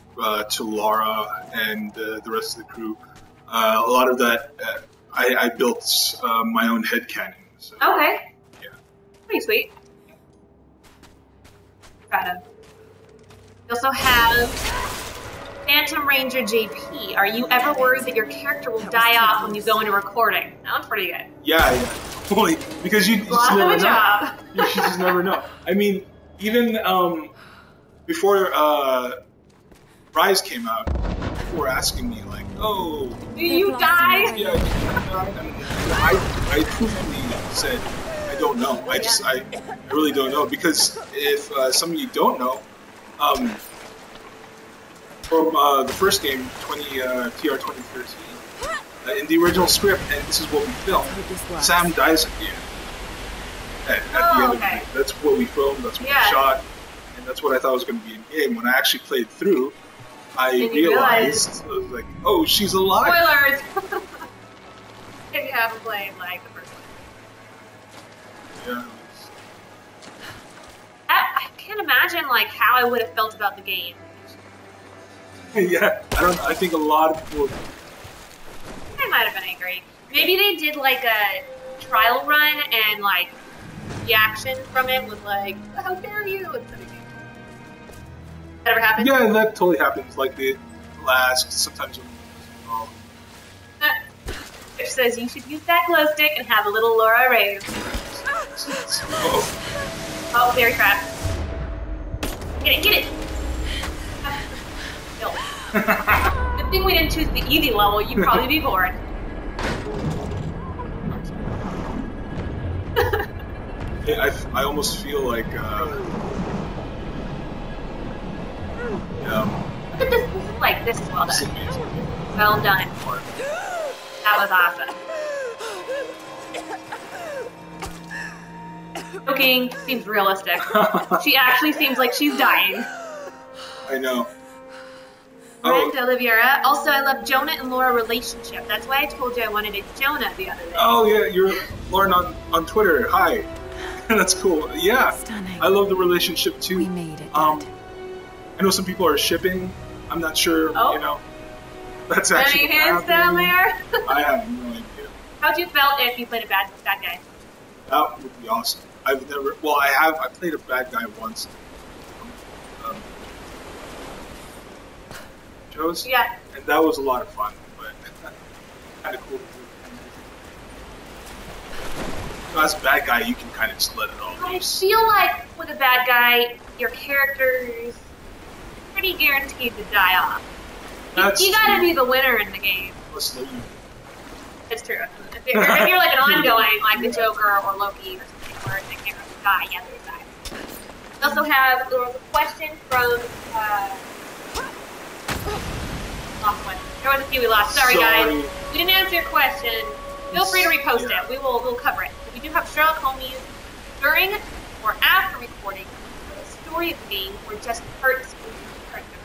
[SPEAKER 2] to Laura and the rest of the crew. A lot of that, I built my own headcanon. So,
[SPEAKER 1] okay.
[SPEAKER 2] Yeah.
[SPEAKER 1] Pretty sweet. Proud of. You also have Phantom Ranger JP. Are you ever worried that your character will die off when you go into recording? That one's pretty good.
[SPEAKER 2] Yeah. Totally. Because you just never know.
[SPEAKER 1] Job.
[SPEAKER 2] You just never know. I mean, even before Rise came out, people were asking me like, "Oh,
[SPEAKER 1] do you die?"
[SPEAKER 2] Yeah, I truthfully said I don't know. I really don't know, because if some of you don't know, from the first game, TR 2013, in the original script, and this is what we filmed, Sam dies at the end. At the end of it. That's what we filmed. That's what we shot. That's what I thought was going to be in game. When I actually played through, I realized, I was like, oh, she's alive.
[SPEAKER 1] Spoilers! If you haven't played, like, the first one.
[SPEAKER 2] Yeah.
[SPEAKER 1] I can't imagine, like, how I would have felt about the game.
[SPEAKER 2] Yeah, I think a lot of people...
[SPEAKER 1] I might have been angry. Maybe they did, like, a trial run, and, like, the action from it was like, how dare you? Instead of that ever happened?
[SPEAKER 2] Yeah, that totally happens. Like the last, sometimes.
[SPEAKER 1] Which says you should use that glow stick and have a little Laura raise. Oh, very crap. Get it! No. Good thing we didn't choose the easy level, you'd probably be bored.
[SPEAKER 2] I almost feel like,
[SPEAKER 1] Look at this, this is well done. Well done. That was awesome. Joking, seems realistic. She actually seems like she's dying.
[SPEAKER 2] I know.
[SPEAKER 1] Miranda Oliveira. Also, I love Jonah and Laura relationship. That's why I told you I wanted a Jonah the other day.
[SPEAKER 2] Oh yeah, you're Lauren on Twitter. Hi. That's cool. Yeah.
[SPEAKER 6] Stunning.
[SPEAKER 2] I love the relationship too.
[SPEAKER 6] We made it, Dad.
[SPEAKER 2] I know some people are shipping. I'm not sure,
[SPEAKER 1] Oh.
[SPEAKER 2] you know. That's actually
[SPEAKER 1] Any hands down there?
[SPEAKER 2] I have no idea.
[SPEAKER 1] How'd you felt if you played a bad guy?
[SPEAKER 2] That would be awesome. I played a bad guy once. Shows?
[SPEAKER 1] Yeah.
[SPEAKER 2] And that was a lot of fun, but kind of cool to do. So as a bad guy, you can kind of just let it all
[SPEAKER 1] I
[SPEAKER 2] loose.
[SPEAKER 1] feel like with a bad guy, your character's pretty guaranteed to die off. You gotta be the winner in the game.
[SPEAKER 2] Let's let you.
[SPEAKER 1] It's true. If you're like an ongoing, like the Joker or Loki or something, where the characters die, yeah, they die. We also have, there was a question from, lost one. There was a few we lost. Sorry, guys. We didn't answer your question. Feel free to repost it. We'll cover it. We do have Sherlock Holmes during or after recording for the story of the game or just parts of the character.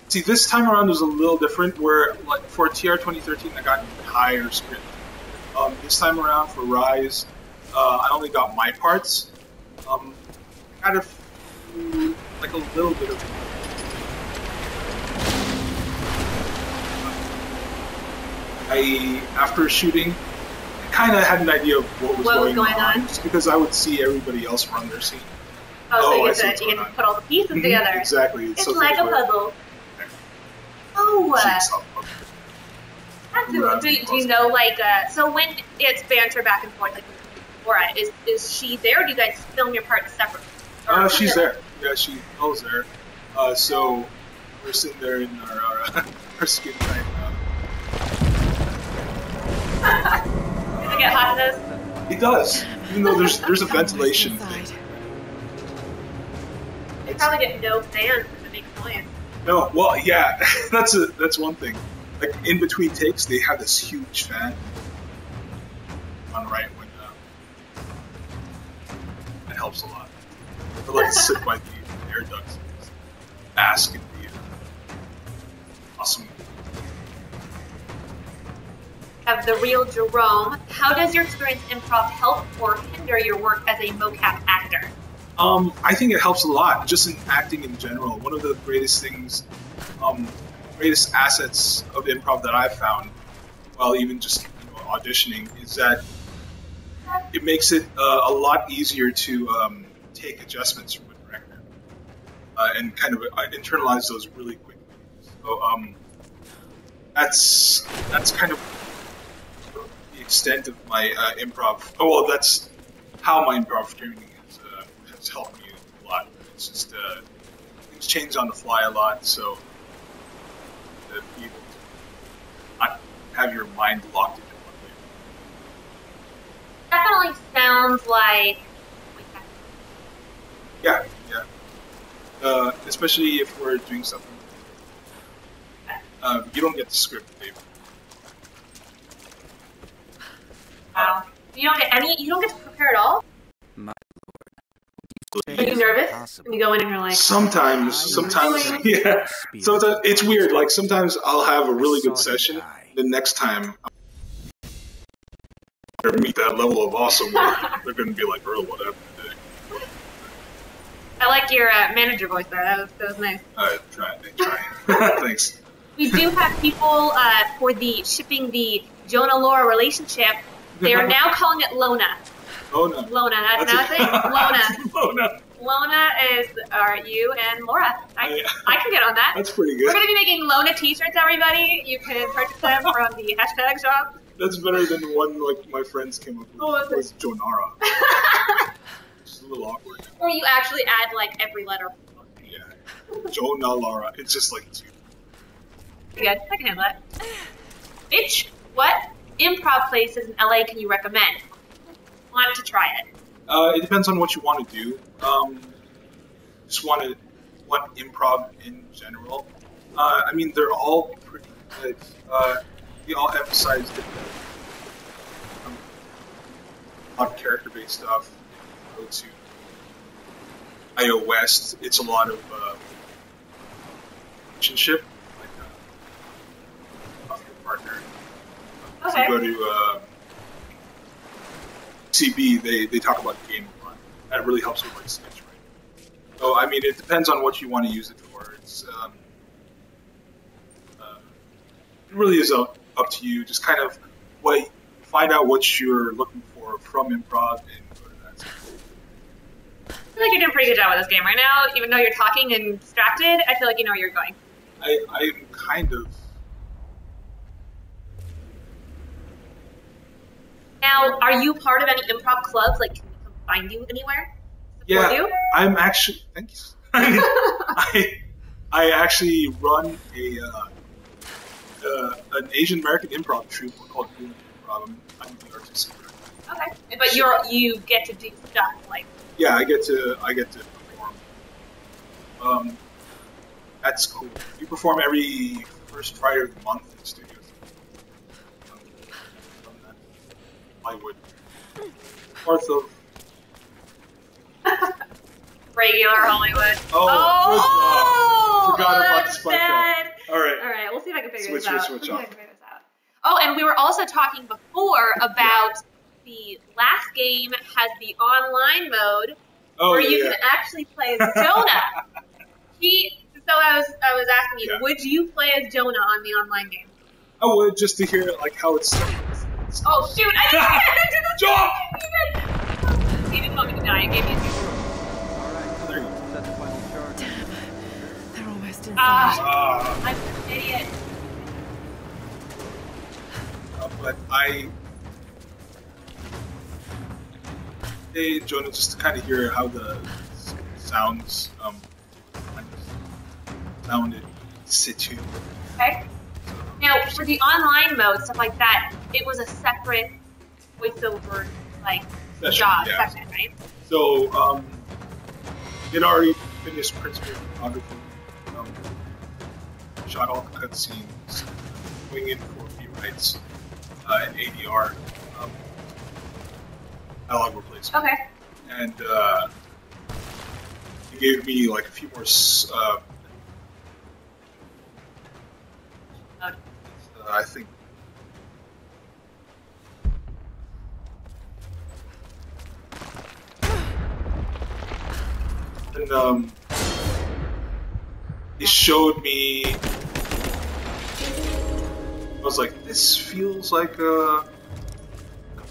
[SPEAKER 2] See, this time around was a little different. Where like for TR 2013, I got an entire script. This time around for Rise, I only got my parts. Kind of like a little bit of. After shooting, I kind of had an idea of what was going on, just because I would see everybody else run their scene.
[SPEAKER 1] Oh, so you get to put all the pieces together.
[SPEAKER 2] Exactly.
[SPEAKER 1] It's like a puzzle. Oh, do you know, like, so when it's banter back and forth, like, Laura, is she there, or do you guys film your parts separately?
[SPEAKER 2] She's there. Yeah, she's there. So we're sitting there in our skin right now.
[SPEAKER 1] Does it get hot in this?
[SPEAKER 2] It does, even though there's a ventilation thing.
[SPEAKER 1] You probably get no fans if it makes noise.
[SPEAKER 2] No, well, yeah, that's one thing. Like in between takes, they have this huge fan on the right when it helps a lot. I like to sit by the air ducts and just bask in the awesome.
[SPEAKER 1] Of the real Jerome, how does your experience in improv help or hinder your work as a mocap actor?
[SPEAKER 2] I think it helps a lot, just in acting in general. One of the greatest things, greatest assets of improv that I've found, while even just auditioning, is that it makes it a lot easier to take adjustments from a director and kind of internalize those really quickly. So that's kind of the extent of my improv. Oh well, that's how my improv training has helped me a lot. It's just things change on the fly a lot, so to be able to not have your mind locked into one thing.
[SPEAKER 1] Definitely sounds like.
[SPEAKER 2] Yeah. Especially if we're doing something. You don't get the script, Dave.
[SPEAKER 1] Wow. You don't get to prepare at all?
[SPEAKER 3] My
[SPEAKER 1] Are you nervous? When you go in and you're like...
[SPEAKER 2] Sometimes, yeah. Sometimes, it's weird, like sometimes I'll have a really good session, the next time I'll meet that level of awesome where they're going to be like, Earl, what happened today?
[SPEAKER 1] I like your manager voice there, that was nice.
[SPEAKER 2] Try. Thanks.
[SPEAKER 1] We do have people for the shipping the Jonah-Laura relationship. They are now calling it Lona.
[SPEAKER 2] Lona,
[SPEAKER 1] that's now a thing. Lona. Lona are you and Laura. I can get on that.
[SPEAKER 2] That's pretty good.
[SPEAKER 1] We're going to be making Lona t-shirts, everybody. You can purchase them from the hashtag shop.
[SPEAKER 2] That's better than one like my friends came up with. Was Jonara. It's a little awkward.
[SPEAKER 1] Or you actually add like every letter.
[SPEAKER 2] Yeah. Jonah-Laura. It's just like two.
[SPEAKER 1] Pretty good. I can handle that. Bitch, what improv places in LA can you recommend? Want to try it?
[SPEAKER 2] It depends on what you want to do. Just want improv in general. I mean, they're all pretty good. They all emphasize different a lot of character-based stuff. Go to IO West, it's a lot of relationship, like your partner.
[SPEAKER 1] Okay.
[SPEAKER 2] If you go to CB, they talk about game a lot. That really helps with like sketch writing. So I mean, it depends on what you want to use it for. It's it really is up to you. Just kind of find out what you're looking for from improv and go to that.
[SPEAKER 1] I feel like you're doing a pretty good job with this game right now. Even though you're talking and distracted, I feel like you know where you're going.
[SPEAKER 2] I'm kind of.
[SPEAKER 1] Now, are you part of any improv clubs? Like, can we come find you anywhere?
[SPEAKER 2] Yeah,
[SPEAKER 1] you?
[SPEAKER 2] I'm actually. Thank you. I actually run an Asian American improv troupe called Improv. I'm the artistic director.
[SPEAKER 1] Okay, but you get to do stuff like.
[SPEAKER 2] Yeah, I get to perform. That's cool. We perform every first Friday of the month in studios. Hollywood. North of.
[SPEAKER 1] Regular Hollywood.
[SPEAKER 2] Oh! Forgot about the spike trap. All right,
[SPEAKER 1] we'll see if I can figure this out.
[SPEAKER 2] Switch off.
[SPEAKER 1] Oh, and we were also talking before about the last game has the online mode where you can actually play as Jonah. So I was asking you, would you play as Jonah on the online game?
[SPEAKER 2] I would, just to hear like how it's.
[SPEAKER 1] Oh shoot! I didn't jump. He didn't want me to die. I gave you.
[SPEAKER 7] Alright, there you go. Set the final charge.
[SPEAKER 5] Damn, they're almost inside.
[SPEAKER 1] I'm an idiot.
[SPEAKER 2] But hey Jonah, just to kind of hear how the sounds sounded situ.
[SPEAKER 1] Okay. Now, for the online mode, stuff like that, it was a separate voiceover session, right?
[SPEAKER 2] So, it already finished principal photography, shot all the cutscenes, going in for rewrites, and ADR, dialogue replacement.
[SPEAKER 1] Okay.
[SPEAKER 2] And he gave me like a few more. I think. And he showed me. I was like, this feels like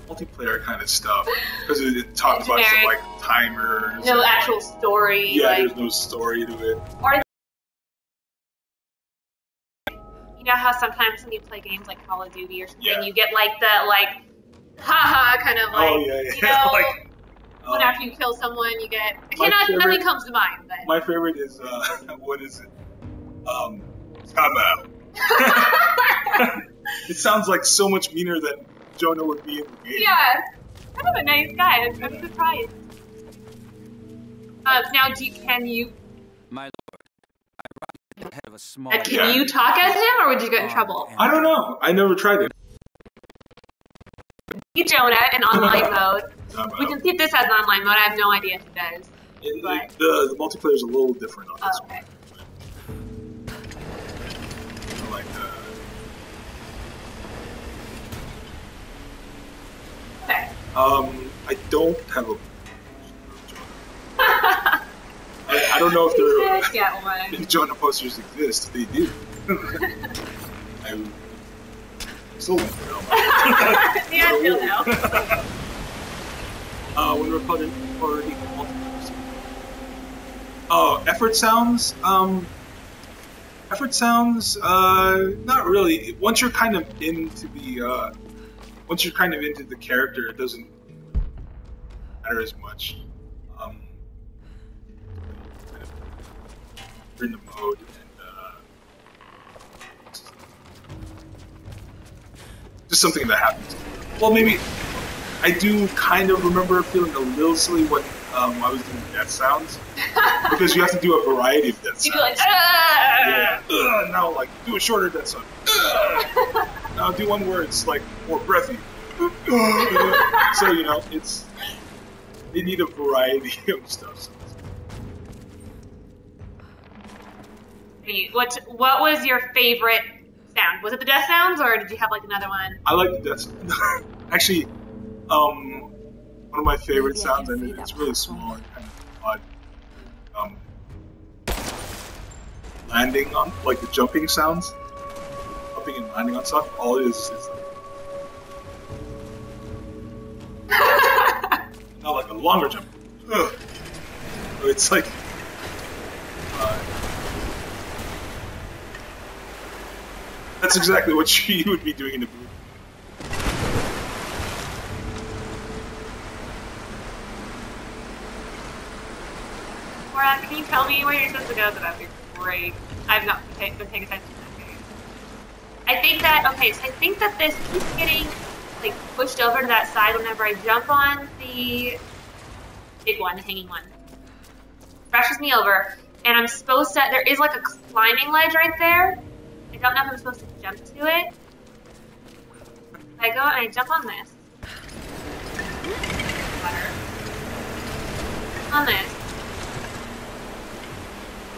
[SPEAKER 2] multiplayer kind of stuff because it talks about some like timers.
[SPEAKER 1] No actual story.
[SPEAKER 2] Yeah, there's no story to it.
[SPEAKER 1] Or you know how sometimes when you play games like Call of Duty or something, you get like the haha kind of like you know
[SPEAKER 2] like,
[SPEAKER 1] when after you kill someone you get nothing comes to mind. But
[SPEAKER 2] my favorite is what is it? Time out. It sounds like so much meaner than Jonah would be in the game.
[SPEAKER 1] Yeah, kind of a nice guy. I'm surprised. Now, can you?
[SPEAKER 7] My lord, I ride the head of a small.
[SPEAKER 1] Can you talk as him, or would you get in trouble?
[SPEAKER 2] I don't know. I never tried it.
[SPEAKER 1] See Jonah in online mode. We can see if this has an online mode. I have no idea if it does.
[SPEAKER 2] The multiplayer is a little different on this one. I like that.
[SPEAKER 1] Okay.
[SPEAKER 2] I don't have a. I don't know if if Jonah posters exist. They do. I still won't know.
[SPEAKER 1] Yeah, I still know.
[SPEAKER 2] When we're putting already effort sounds. Effort sounds. Not really. Once you're kind of into the character, it doesn't matter as much. You're in the mode, and just something that happens. Well, maybe I do kind of remember feeling a little silly when I was doing death sounds because you have to do a variety of death sounds.
[SPEAKER 1] You do like,
[SPEAKER 2] yeah. Now, like, do a shorter death sound. Now do one where it's like more breathy. So you know, they need a variety of stuff. So.
[SPEAKER 1] What was your favorite sound? Was it the death sounds, or did you have like another one?
[SPEAKER 2] I like the death sound. Actually, one of my favorite sounds, and it's really small and kind of odd. Landing on, like the jumping sounds, jumping and landing on stuff. All it is not like a longer jump. Ugh. It's like. That's exactly what you would be doing in a movie.
[SPEAKER 1] Laura, can you tell me where you're supposed to go? That'd be great. I've not been paying attention to that game. I think that this keeps getting like pushed over to that side whenever I jump on the big one, the hanging one. Brushes me over, and I'm supposed to. There is like a climbing ledge right there. I don't know if I'm supposed to jump to it. I go and I jump on this. On this.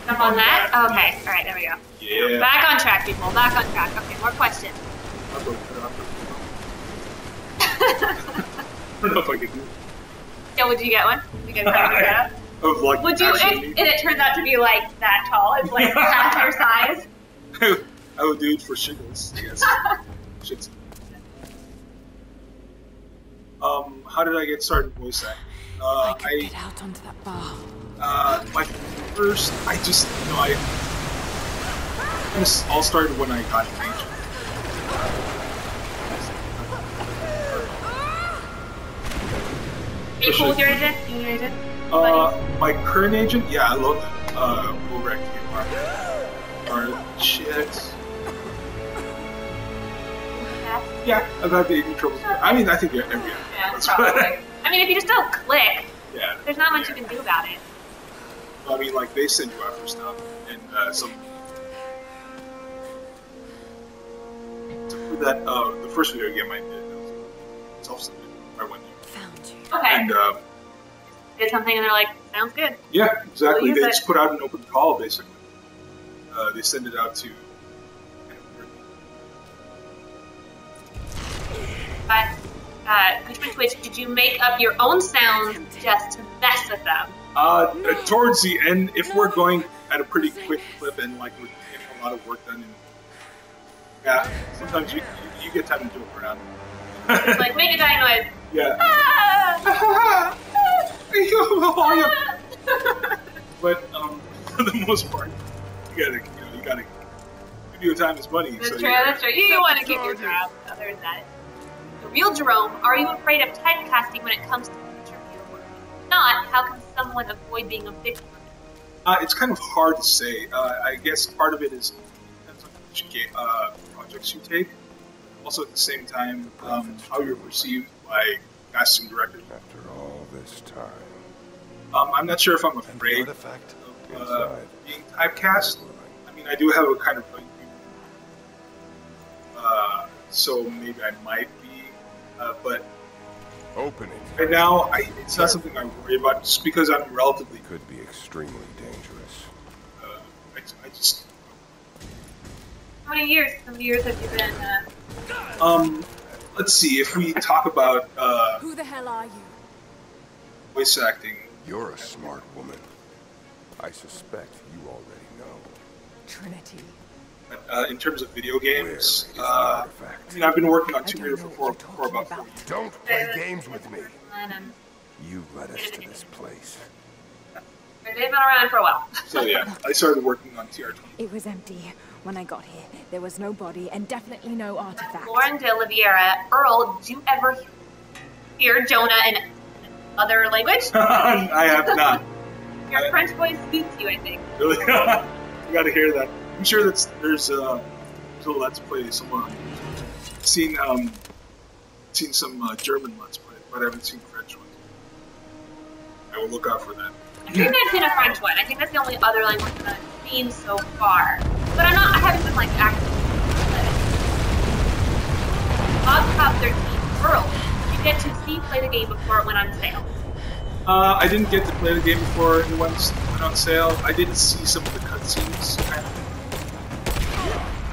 [SPEAKER 1] Jump on that? Okay, alright, there we go.
[SPEAKER 2] Yeah.
[SPEAKER 1] Back on track, people. Back on track. Okay, more questions.
[SPEAKER 2] I don't know if I can do it.
[SPEAKER 1] Yeah, would you get one? Would you get a
[SPEAKER 2] Of like,
[SPEAKER 1] would you, and it turns out to be like that tall, it's like half your size.
[SPEAKER 2] I would do it for shiggles, yes. Shits. How did I get started voice acting?
[SPEAKER 5] I could get out onto that bar.
[SPEAKER 2] My first, this all started when I got an agent.
[SPEAKER 1] Are you cool with your agent? Your agent?
[SPEAKER 2] My current agent? Yeah, I love that. Over at shit. Yeah, I've had the agent troubles. I mean, I think every year.
[SPEAKER 1] Yeah, probably. I mean, if you just don't click,
[SPEAKER 2] yeah,
[SPEAKER 1] there's not much you can do about it.
[SPEAKER 2] I mean, like, they send you out for stuff, and some. That the first video game I did, was self-submitted. I went to.
[SPEAKER 5] Found you.
[SPEAKER 1] Okay.
[SPEAKER 2] And
[SPEAKER 1] did something, and they're like, "Sounds good."
[SPEAKER 2] Yeah, exactly.
[SPEAKER 1] We'll
[SPEAKER 2] They just put out an open call, basically. They send it out to.
[SPEAKER 1] But Twitch, did you make up your own sounds just to mess with them?
[SPEAKER 2] Towards the end, if we're going at a pretty quick clip and like we're getting a lot of work done, and yeah, sometimes you get time to do it around.
[SPEAKER 1] It's like make a giant noise.
[SPEAKER 2] Yeah. But for the most part, you gotta. Video time is money.
[SPEAKER 1] That's true. That's true. You want to keep your job. There's that. The real Jerome, are you afraid of typecasting when it comes to future real work? If not, how can someone avoid being a victim of it?
[SPEAKER 2] It's kind of hard to say. I guess part of it is depends on which projects you take. Also, at the same time, how you're perceived by casting directors.
[SPEAKER 9] After all this time,
[SPEAKER 2] I'm not sure if I'm afraid of being typecast. I mean, I do have a kind of so maybe I might be, but right now it's not something I worry about just because I'm relatively
[SPEAKER 9] could be extremely dangerous.
[SPEAKER 2] I just.
[SPEAKER 1] How many years have you been?
[SPEAKER 2] Let's see. If we talk about
[SPEAKER 5] who the hell are you?
[SPEAKER 2] Voice acting.
[SPEAKER 9] You're a smart woman. I suspect you already know.
[SPEAKER 5] Trinity.
[SPEAKER 2] In terms of video games, I mean, I've been working on Tomb Raider for about 4 years.
[SPEAKER 9] Don't play games with me. You led us to this place.
[SPEAKER 1] They've been around for a while.
[SPEAKER 2] So yeah, I started working on TR20.
[SPEAKER 5] It was empty when I got here. There was no body and definitely no artifact.
[SPEAKER 1] Lauren de Oliveira, Earl, did you ever hear Jonah in other language?
[SPEAKER 2] I have not.
[SPEAKER 1] Your French voice suits you, I think.
[SPEAKER 2] Really? You gotta hear that. I'm sure there's a Let's Play somewhere on YouTube. Seen some German Let's Play, but I haven't seen French ones. I will look out for that.
[SPEAKER 1] I think I've seen a French one. I think that's the only other language that I've seen so far. But I haven't been like actively. Bob Cop 13, Earl, get to play the game before it went on sale?
[SPEAKER 2] I didn't get to play the game before it went on sale. I did see some of the cutscenes, kind of.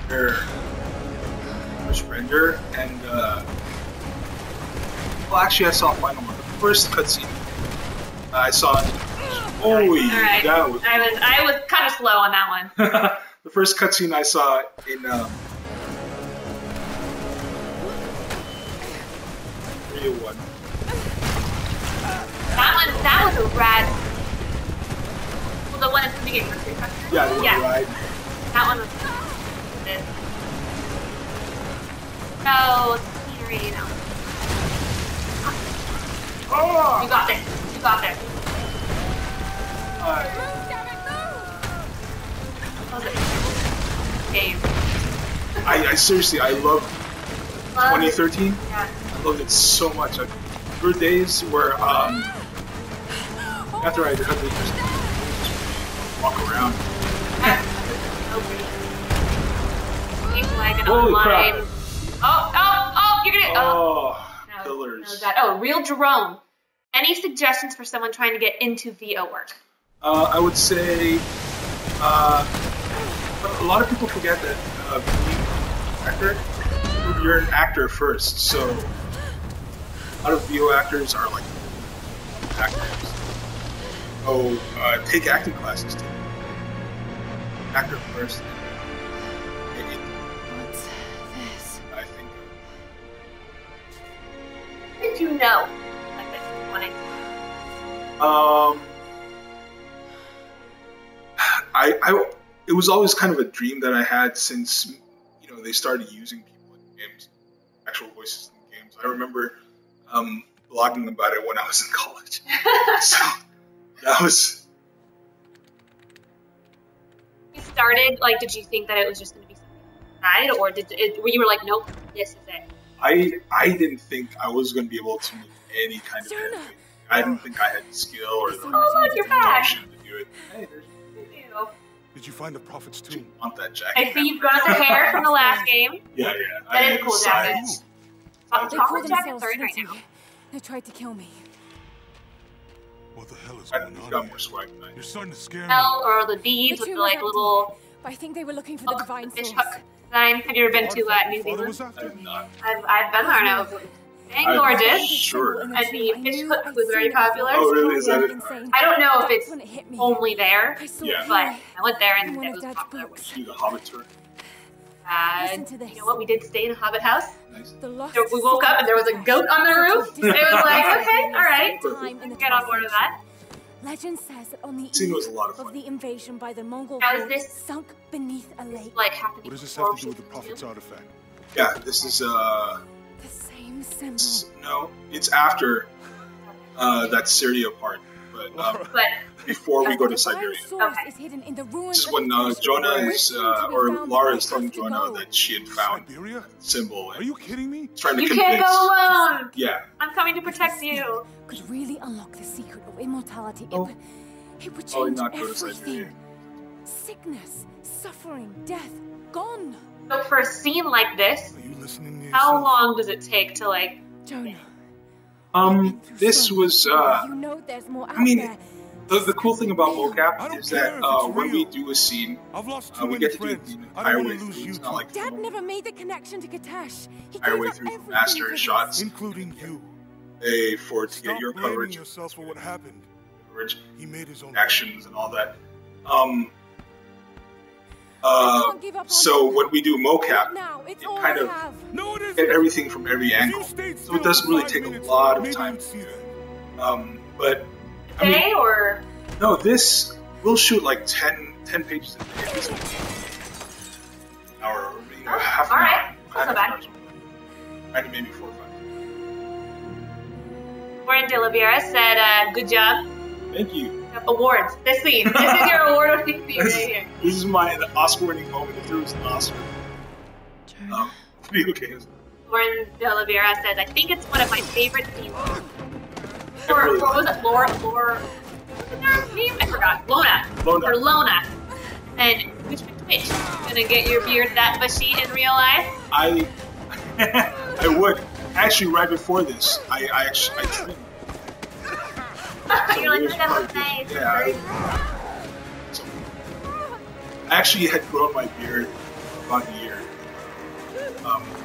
[SPEAKER 2] Their first render, and well, actually, I saw final one. The first cutscene I saw. Holy,
[SPEAKER 1] right.
[SPEAKER 2] that was.
[SPEAKER 1] I was kind of slow on that one.
[SPEAKER 2] The first cutscene I saw in 301.
[SPEAKER 1] That was a rad. Well, the one in the beginning was pretty fun.
[SPEAKER 2] Yeah, the one ride.
[SPEAKER 1] That one was good. So, scenery now.
[SPEAKER 2] Oh!
[SPEAKER 1] You got this. You got this. Game.
[SPEAKER 2] I seriously, I love 2013.
[SPEAKER 1] Yeah.
[SPEAKER 2] I loved it so much. There were days where after I had to just walk around.
[SPEAKER 1] Keep lagging
[SPEAKER 2] Holy
[SPEAKER 1] online.
[SPEAKER 2] crap.
[SPEAKER 1] Oh, you're gonna.
[SPEAKER 2] Oh,
[SPEAKER 1] No,
[SPEAKER 2] pillars.
[SPEAKER 1] no, oh, Real Jerome. Any suggestions for someone trying to get into VO work?
[SPEAKER 2] I would say a lot of people forget that being an actor, you're an actor first. So a lot of VO actors are like actors. Oh, take acting classes too. Actor first.
[SPEAKER 5] What's this?
[SPEAKER 2] I think.
[SPEAKER 1] How did you know? Like this, wanting to.
[SPEAKER 2] It was always kind of a dream that I had since, they started using people in games, actual voices in games. I remember blogging about it when I was in college. So that was.
[SPEAKER 1] You started, did you think that it was just going to be something side, or were you like, nope, this is it?
[SPEAKER 2] I didn't think I was going to be able to make any kind of editing. I didn't think I had the skill or the
[SPEAKER 1] look, you're back.
[SPEAKER 2] to do it. Hey, there's.
[SPEAKER 4] Did you find the Prophet's tomb?
[SPEAKER 2] I want that jacket.
[SPEAKER 1] I see you've got the hair from the last game.
[SPEAKER 2] Yeah.
[SPEAKER 1] That is a cool jacket.
[SPEAKER 5] They call
[SPEAKER 1] Copper jacket's
[SPEAKER 5] themselves
[SPEAKER 1] right now.
[SPEAKER 5] Trinity. They tried to kill me.
[SPEAKER 4] What the hell is
[SPEAKER 2] I
[SPEAKER 4] going
[SPEAKER 2] think
[SPEAKER 4] on?
[SPEAKER 2] he's got more swag than I do.
[SPEAKER 4] You're starting to scare me.
[SPEAKER 1] Hell, or the beads with
[SPEAKER 5] tomb
[SPEAKER 1] the
[SPEAKER 5] was empty,
[SPEAKER 1] little
[SPEAKER 5] but I think they were looking for the divine
[SPEAKER 1] fish
[SPEAKER 5] source.
[SPEAKER 1] hook design. Have you ever been to New
[SPEAKER 4] Father was
[SPEAKER 1] Zealand?
[SPEAKER 2] I
[SPEAKER 4] after
[SPEAKER 2] have not.
[SPEAKER 1] I've been there now. Dang gorgeous.
[SPEAKER 2] Sure.
[SPEAKER 1] And the fish hook was very popular.
[SPEAKER 2] Oh, really? Is that it?
[SPEAKER 1] I don't know if it's
[SPEAKER 5] When it hit me.
[SPEAKER 1] only there,
[SPEAKER 2] Yeah.
[SPEAKER 1] but I went there and
[SPEAKER 5] In one
[SPEAKER 1] it
[SPEAKER 5] of
[SPEAKER 1] was
[SPEAKER 5] Dad's
[SPEAKER 1] popular.
[SPEAKER 5] books.
[SPEAKER 2] See the Hobbit tour.
[SPEAKER 5] Listen to this.
[SPEAKER 1] You know what? We did stay in a Hobbit house.
[SPEAKER 2] Nice.
[SPEAKER 5] The lost
[SPEAKER 1] So we woke up and there was a goat on the roof. It was like, okay, all right,
[SPEAKER 5] Time in the
[SPEAKER 1] get on board with that.
[SPEAKER 5] Legend says that on the
[SPEAKER 2] Scene was a
[SPEAKER 5] eve
[SPEAKER 2] lot of
[SPEAKER 5] of
[SPEAKER 2] fun.
[SPEAKER 5] the invasion by the Mongol
[SPEAKER 1] How is
[SPEAKER 5] horde,
[SPEAKER 1] this-
[SPEAKER 5] sunk beneath a lake.
[SPEAKER 1] Like happening.
[SPEAKER 4] What does this have to do with the Prophet's artifact?
[SPEAKER 2] Yeah, this is
[SPEAKER 5] The same symbol.
[SPEAKER 2] no, it's after that Syria part, but
[SPEAKER 1] But
[SPEAKER 2] before we go to
[SPEAKER 5] The divine
[SPEAKER 2] Siberia.
[SPEAKER 5] source
[SPEAKER 1] Okay.
[SPEAKER 5] is hidden in the ruins
[SPEAKER 2] This is
[SPEAKER 5] of
[SPEAKER 2] when
[SPEAKER 5] the desert.
[SPEAKER 2] Jonah is,
[SPEAKER 5] Which means to be
[SPEAKER 2] or
[SPEAKER 5] found,
[SPEAKER 2] Lara
[SPEAKER 5] we
[SPEAKER 2] is telling
[SPEAKER 5] have to
[SPEAKER 2] Jonah
[SPEAKER 5] go.
[SPEAKER 2] that she had found
[SPEAKER 4] Siberia?
[SPEAKER 2] the symbol
[SPEAKER 4] Are
[SPEAKER 2] and
[SPEAKER 4] you kidding me?
[SPEAKER 2] trying to
[SPEAKER 1] you
[SPEAKER 2] convince.
[SPEAKER 1] can't go alone.
[SPEAKER 2] Yeah,
[SPEAKER 1] I'm coming to protect you.
[SPEAKER 5] Could really unlock the secret of immortality.
[SPEAKER 2] Oh.
[SPEAKER 5] It would
[SPEAKER 2] Probably
[SPEAKER 5] change
[SPEAKER 2] not go to Siberia.
[SPEAKER 5] everything. Sickness, suffering, death, gone.
[SPEAKER 1] So for a scene like this,
[SPEAKER 4] Are you listening to
[SPEAKER 1] how
[SPEAKER 4] yourself?
[SPEAKER 1] long does it take to
[SPEAKER 5] Jonah.
[SPEAKER 2] this was
[SPEAKER 5] You know there's more out
[SPEAKER 2] I mean,
[SPEAKER 5] there.
[SPEAKER 2] the cool thing about
[SPEAKER 4] I
[SPEAKER 2] mocap
[SPEAKER 4] don't
[SPEAKER 2] is
[SPEAKER 4] care
[SPEAKER 2] that
[SPEAKER 4] if it's
[SPEAKER 2] when we
[SPEAKER 4] real.
[SPEAKER 2] do a scene,
[SPEAKER 4] I've lost too
[SPEAKER 2] we
[SPEAKER 4] many
[SPEAKER 2] get to do
[SPEAKER 4] friends.
[SPEAKER 2] the
[SPEAKER 4] I
[SPEAKER 2] entire
[SPEAKER 4] don't
[SPEAKER 2] way
[SPEAKER 4] want to lose
[SPEAKER 2] through.
[SPEAKER 4] you
[SPEAKER 2] It's
[SPEAKER 4] too.
[SPEAKER 2] not like
[SPEAKER 5] Dad never made the connection to Katash. He
[SPEAKER 2] entire
[SPEAKER 5] gave
[SPEAKER 2] way
[SPEAKER 5] up
[SPEAKER 2] through
[SPEAKER 5] everything
[SPEAKER 2] master
[SPEAKER 5] for this.
[SPEAKER 2] shots,
[SPEAKER 4] Including you.
[SPEAKER 2] for to get
[SPEAKER 4] Stop
[SPEAKER 2] your
[SPEAKER 4] blaming
[SPEAKER 2] coverage,
[SPEAKER 4] yourself for what happened.
[SPEAKER 2] coverage,
[SPEAKER 4] He made his own
[SPEAKER 2] actions, and all that.
[SPEAKER 5] I can't give up on
[SPEAKER 2] So
[SPEAKER 5] him.
[SPEAKER 2] when we do
[SPEAKER 5] Not
[SPEAKER 2] mocap,
[SPEAKER 5] now. It's
[SPEAKER 2] it
[SPEAKER 5] all
[SPEAKER 2] kind
[SPEAKER 5] I
[SPEAKER 2] of
[SPEAKER 5] have.
[SPEAKER 4] No, it isn't.
[SPEAKER 2] get everything from every
[SPEAKER 4] If you
[SPEAKER 2] angle.
[SPEAKER 4] stayed
[SPEAKER 2] So
[SPEAKER 4] still
[SPEAKER 2] it doesn't
[SPEAKER 4] for
[SPEAKER 2] really
[SPEAKER 4] 5
[SPEAKER 2] take a
[SPEAKER 4] minutes,
[SPEAKER 2] lot of
[SPEAKER 4] maybe
[SPEAKER 2] time.
[SPEAKER 4] you'd see that.
[SPEAKER 2] But I mean,
[SPEAKER 1] day or
[SPEAKER 2] no, this we'll shoot like 10 pages a day. This hour, half an
[SPEAKER 1] all
[SPEAKER 2] hour.
[SPEAKER 1] right. That's not bad.
[SPEAKER 2] Maybe 4 or 5.
[SPEAKER 1] Warren De Oliveira said, "Good job."
[SPEAKER 2] Thank you.
[SPEAKER 1] Awards. This scene. This is your award-winning scene right here.
[SPEAKER 2] This is my Oscar-winning moment. If there was an Oscar, video games.
[SPEAKER 1] Warren De Oliveira says, "I think it's one of my favorite scenes."
[SPEAKER 2] It really
[SPEAKER 1] Or was it Laura? What's her name? I forgot. Lona.
[SPEAKER 2] Lona.
[SPEAKER 1] Or Lona. And which gonna get your beard that bushy in real life?
[SPEAKER 2] I would. Actually, right before this, I trimmed.
[SPEAKER 1] You're like, that was nice.
[SPEAKER 2] Yeah. So, I actually had grown my beard about a year.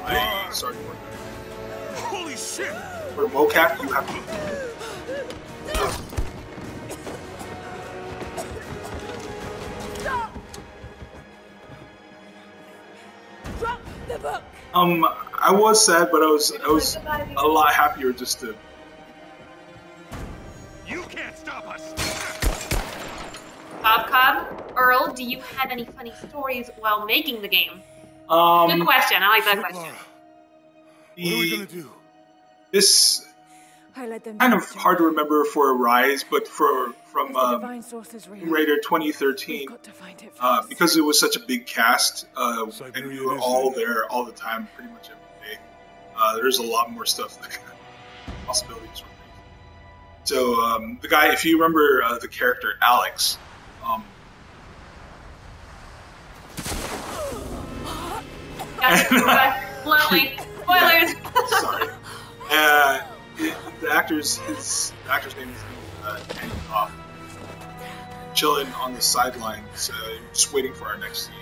[SPEAKER 2] I started working.
[SPEAKER 4] Holy shit!
[SPEAKER 2] For mocap, you have to.
[SPEAKER 5] Drop the book.
[SPEAKER 2] I was sad, but I was a lot happier just to.
[SPEAKER 4] You can't stop us!
[SPEAKER 1] Bob Cobb, Earl, do you have any funny stories while making the game? Good question. I like that question.
[SPEAKER 4] What are we gonna do?
[SPEAKER 2] This
[SPEAKER 5] I let them
[SPEAKER 2] kind of hard to remember for a Rise, but from Tomb Raider 2013, because it was such a big cast, and we were all there all the time, pretty much every day. There's a lot more stuff, possibilities for me. So the guy, if you remember the character Alex,
[SPEAKER 1] Spoilers.
[SPEAKER 2] Sorry. The actor's name is Andy Hoff. Chilling on the sidelines, just waiting for our next scene.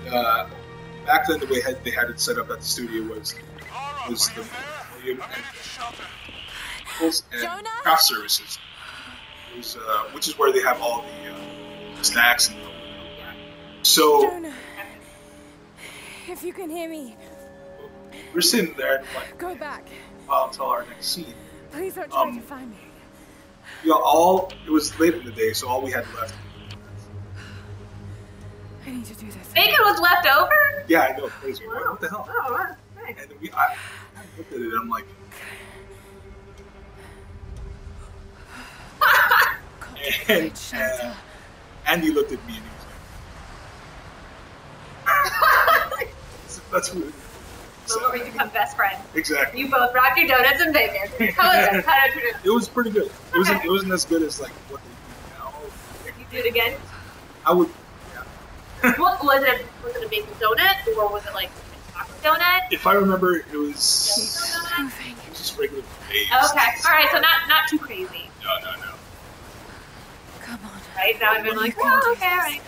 [SPEAKER 2] And back then, the way they had it set up at the studio was the volume and craft services, which is where they have all the snacks and so.
[SPEAKER 5] Jonah, if you can hear me,
[SPEAKER 2] we're sitting there and like,
[SPEAKER 5] go back.
[SPEAKER 2] Until our next scene.
[SPEAKER 5] Please don't try to find me.
[SPEAKER 2] It was late in the day, so all we had left.
[SPEAKER 5] I need to do this.
[SPEAKER 1] Bacon was left over?
[SPEAKER 2] Yeah, I know. Crazy. What the hell?
[SPEAKER 1] Oh, wow. Nice.
[SPEAKER 2] And I looked at it and I'm like, and Andy looked at me and he was like, that's weird.
[SPEAKER 1] So we become best friends.
[SPEAKER 2] Exactly.
[SPEAKER 1] You both brought your donuts and bacon. How was it? How did it?
[SPEAKER 2] It was pretty good. It wasn't as good as like what they do now.
[SPEAKER 1] If you do it again?
[SPEAKER 2] I would. Yeah.
[SPEAKER 1] What was it? Was it a bacon donut or was it like a chocolate donut?
[SPEAKER 2] If I remember, it was just regular base.
[SPEAKER 1] Okay. All right. So not too crazy.
[SPEAKER 2] No.
[SPEAKER 5] Come on.
[SPEAKER 1] Right? That would have been like, oh, okay, all right.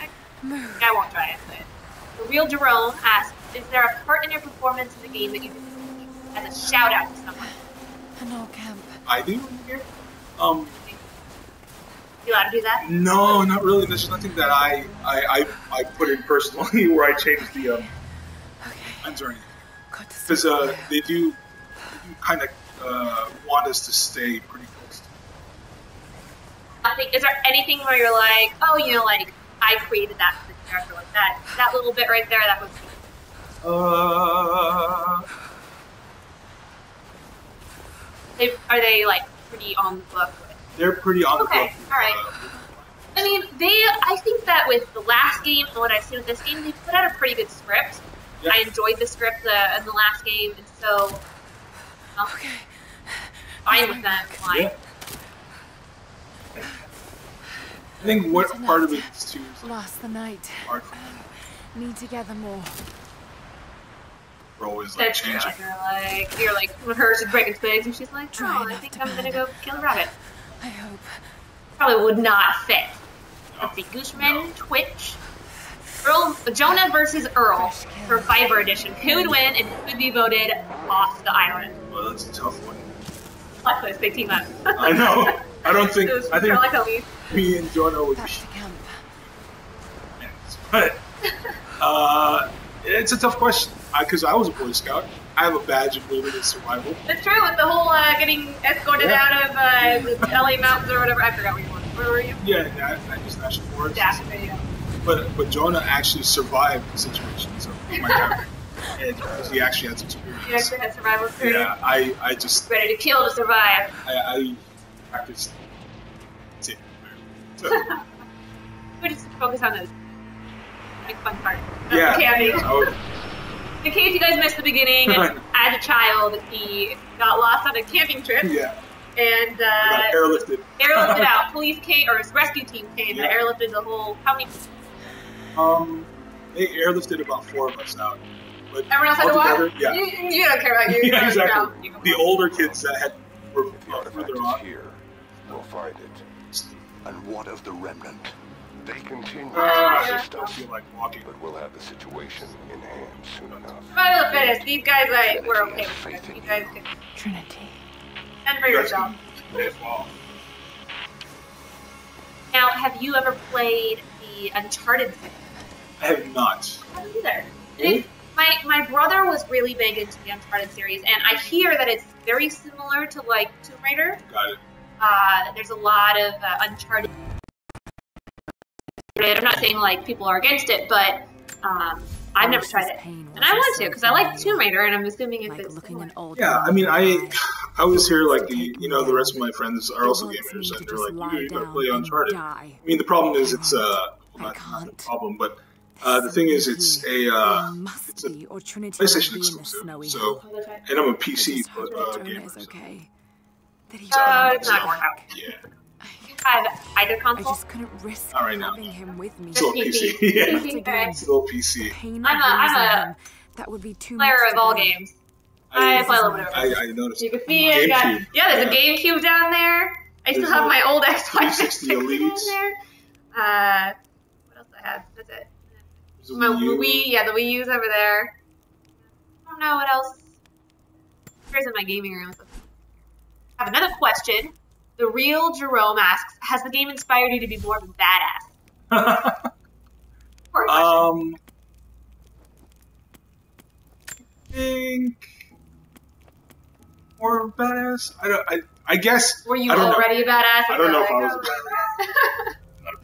[SPEAKER 1] I won't try it. But the real Jerome asks, is there a part in your performance in the game that you did as a shout out to someone?
[SPEAKER 5] An old camp.
[SPEAKER 2] I do here.
[SPEAKER 1] You allowed to do that?
[SPEAKER 2] No, not really. There's nothing that I put in personally where I changed the lines or anything. Because they do kind of want us to stay pretty close to
[SPEAKER 1] is there anything where you're like, oh, like I created that for the character, like that little bit right there, that was are they like pretty on the book?
[SPEAKER 2] They're pretty on the book.
[SPEAKER 1] Okay, all right. I mean, I think that with the last game and what I've seen with this game, they put out a pretty good script. Yeah. I enjoyed the script in the last game, and so fine with that. Fine.
[SPEAKER 2] Yeah. I think what part of it is too
[SPEAKER 5] Lost the night.
[SPEAKER 2] hard for me.
[SPEAKER 5] Need to gather more.
[SPEAKER 2] We're always like changing.
[SPEAKER 1] You're like when hers is breaking twigs, and she's like, oh, I think I'm gonna go kill a rabbit.
[SPEAKER 5] I hope.
[SPEAKER 1] Probably would not fit.
[SPEAKER 2] No.
[SPEAKER 1] Let's see, Gooshman, Twitch, Jonah versus Earl, Survivor Edition. Who would win and who would be voted off the island?
[SPEAKER 2] Well, that's a tough one.
[SPEAKER 1] Let's play this big team up.
[SPEAKER 2] I know. I don't think. I think
[SPEAKER 1] like homies.
[SPEAKER 2] me and Jonah would be. But it's a tough question because I was a Boy Scout. I have a badge of wilderness survival.
[SPEAKER 1] It's true with the whole getting escorted out of the LA mountains or whatever. I forgot where you were. Where were you?
[SPEAKER 2] Yeah, I just National Forest.
[SPEAKER 1] Yeah, there you go.
[SPEAKER 2] But Jonah actually survived the situation, so my character, and because he actually has experience.
[SPEAKER 1] You actually had survival experience.
[SPEAKER 2] Yeah, I just
[SPEAKER 1] ready to kill to survive.
[SPEAKER 2] I practiced. That's it. So,
[SPEAKER 1] we just focus on those like fun parts.
[SPEAKER 2] Yeah.
[SPEAKER 1] Camping. In case you guys missed the beginning, as a child, he got lost on a camping trip.
[SPEAKER 2] Yeah.
[SPEAKER 1] And
[SPEAKER 2] got airlifted.
[SPEAKER 1] Airlifted out. Police came, or his rescue team came, and airlifted the whole. How many?
[SPEAKER 2] They airlifted about 4 of us out. But
[SPEAKER 1] everyone else had to
[SPEAKER 2] altogether,
[SPEAKER 1] watch?
[SPEAKER 2] Yeah.
[SPEAKER 1] You don't care about you.
[SPEAKER 2] Yeah, exactly.
[SPEAKER 1] You can
[SPEAKER 2] The older kids that were
[SPEAKER 9] The artifact
[SPEAKER 2] further
[SPEAKER 9] is
[SPEAKER 2] on.
[SPEAKER 9] here. We'll find it.
[SPEAKER 10] And what of the remnant?
[SPEAKER 9] They continue
[SPEAKER 2] I
[SPEAKER 9] to assist us,
[SPEAKER 2] feel like walking.
[SPEAKER 9] but we'll have the situation in hand soon enough.
[SPEAKER 1] Survival of the fittest. These guys, were okay with it. You guys could
[SPEAKER 5] Trinity.
[SPEAKER 1] fend for yourself.
[SPEAKER 2] Well,
[SPEAKER 1] Now, have you ever played the Uncharted series?
[SPEAKER 2] I have not.
[SPEAKER 1] I haven't either. My brother was really big into the Uncharted series, and I hear that it's very similar to like Tomb Raider.
[SPEAKER 2] Got it.
[SPEAKER 1] There's a lot of Uncharted. I'm not saying like people are against it, but I've never tried it, and I want to because I like Tomb Raider, and I'm assuming it's similar.
[SPEAKER 2] Yeah, I mean, I was here like the rest of my friends are also gamers, and they're like, you gotta play Uncharted. I mean, the problem is it's not the problem, but the thing is it's a PlayStation exclusive. So, and I'm a PC gamer. So.
[SPEAKER 1] It's not working out.
[SPEAKER 2] Yeah.
[SPEAKER 1] Have either console?
[SPEAKER 5] I just couldn't risk
[SPEAKER 2] Not right now.
[SPEAKER 5] having him with me.
[SPEAKER 2] Still PC. Yeah. Still PC.
[SPEAKER 1] I'm a
[SPEAKER 5] that would be too
[SPEAKER 1] player
[SPEAKER 5] much
[SPEAKER 1] of all
[SPEAKER 5] to bear.
[SPEAKER 1] games. I play a little bit of
[SPEAKER 2] I noticed.
[SPEAKER 1] You can see it.
[SPEAKER 2] GameCube.
[SPEAKER 1] Yeah, there's a GameCube down there. I still have my old Xbox
[SPEAKER 2] 360
[SPEAKER 1] down
[SPEAKER 2] Elite.
[SPEAKER 1] there. What else I have? That's it. My Wii, yeah, the Wii U's over there. I don't know what else. Here's in my gaming room. I have another question. The real Jerome asks, has the game inspired you to be more of a badass?
[SPEAKER 2] I think more badass. I guess.
[SPEAKER 1] Were you
[SPEAKER 2] I don't
[SPEAKER 1] already
[SPEAKER 2] know.
[SPEAKER 1] a badass?
[SPEAKER 2] I don't know if I was not a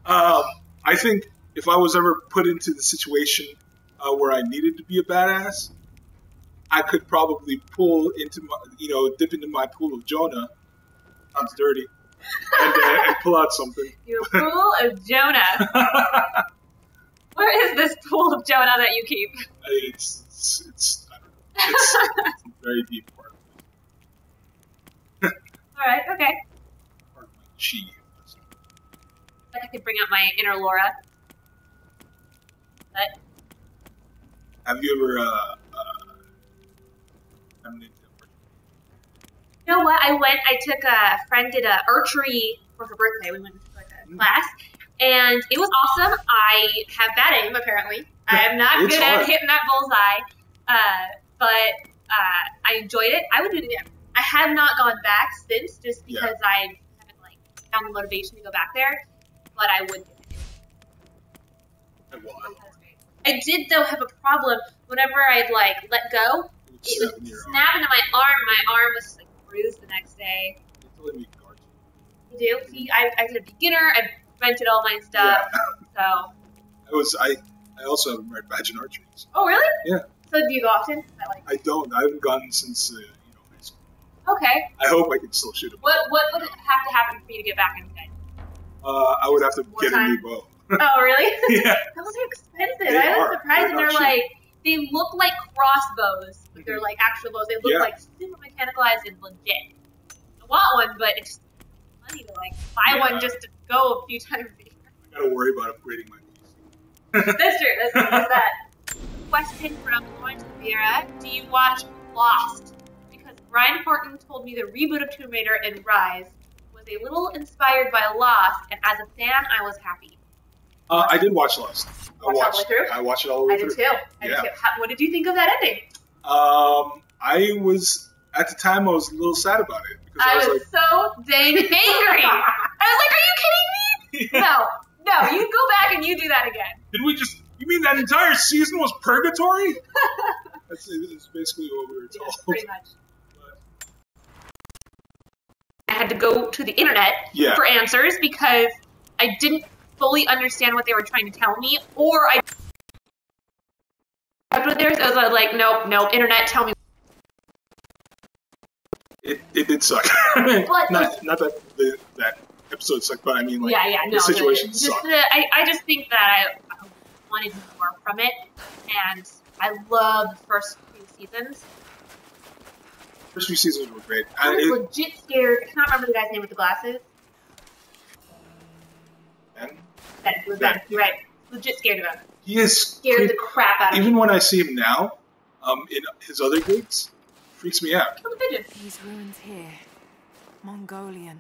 [SPEAKER 2] badass. I think if I was ever put into the situation where I needed to be a badass, I could probably pull into my, dip into my pool of Jonah. Sounds dirty. And pull out something.
[SPEAKER 1] Your pool of Jonah. Where is this pool of Jonah that you keep?
[SPEAKER 2] It's I don't know. It's a very deep part of it.
[SPEAKER 1] Alright, okay.
[SPEAKER 2] Part of my chi.
[SPEAKER 1] I could bring out my inner Laura. But
[SPEAKER 2] Have you ever
[SPEAKER 1] you know what? I took a friend did a archery for her birthday. We went to like a class, and it was awesome. I have bad aim apparently. I am not good at hitting that bullseye, but I enjoyed it. I would do it again. I have not gone back since, just because I haven't like found the motivation to go back there. But I would do it. I did though have a problem. Whenever I'd like let go, it would snap into my arm. My arm was like bruised the next day. You do? See, I was a beginner. I rented all my stuff, so.
[SPEAKER 2] I also have a merit badge in archery. So.
[SPEAKER 1] Oh really?
[SPEAKER 2] Yeah.
[SPEAKER 1] So do you go often?
[SPEAKER 2] I don't. I haven't gone since high school.
[SPEAKER 1] Okay.
[SPEAKER 2] I hope I can still shoot a bow.
[SPEAKER 1] What would have to happen for you to get back into it?
[SPEAKER 2] I would have to get a new bow.
[SPEAKER 1] Oh really?
[SPEAKER 2] Yeah.
[SPEAKER 1] Those are expensive. I was surprised, and they're like. They look like crossbows, but they're like actual bows. They look like super mechanicalized and legit. I want one, but it's money to like buy one just to go a few times a year.
[SPEAKER 2] I gotta worry about upgrading my
[SPEAKER 1] PC. That's true. That's that. Question from Lawrence Rivera: do you watch Lost? Because Brian Horton told me the reboot of Tomb Raider and Rise was a little inspired by Lost, and as a fan, I was happy.
[SPEAKER 2] I did watch Lost. I watched it all the way through.
[SPEAKER 1] I did too. I did too. What did you think of that ending?
[SPEAKER 2] I was at the time I was a little sad about it because I was like,
[SPEAKER 1] so dang angry. I was like, are you kidding me? No, you go back and you do that again.
[SPEAKER 2] Did we just? You mean that entire season was purgatory? That's basically what we were told.
[SPEAKER 1] Yeah, pretty much. I had to go to the internet for answers because I didn't fully understand what they were trying to tell me, or I with theirs. I was like, nope, internet, tell me.
[SPEAKER 2] It did suck. not that episode sucked, but I mean, like, the situation sucked.
[SPEAKER 1] I just think that I wanted more from it, and I loved the first few seasons.
[SPEAKER 2] First few seasons were great.
[SPEAKER 1] I was legit scared. I cannot remember the guy's name with the glasses. Ben? It was Ben. You're right. Legit scared of him.
[SPEAKER 2] He is
[SPEAKER 1] scared the crap out of me.
[SPEAKER 2] Even when I see him now, in his other gigs, freaks me out.
[SPEAKER 1] Kill the pigeon.
[SPEAKER 5] These ruins here. Mongolian.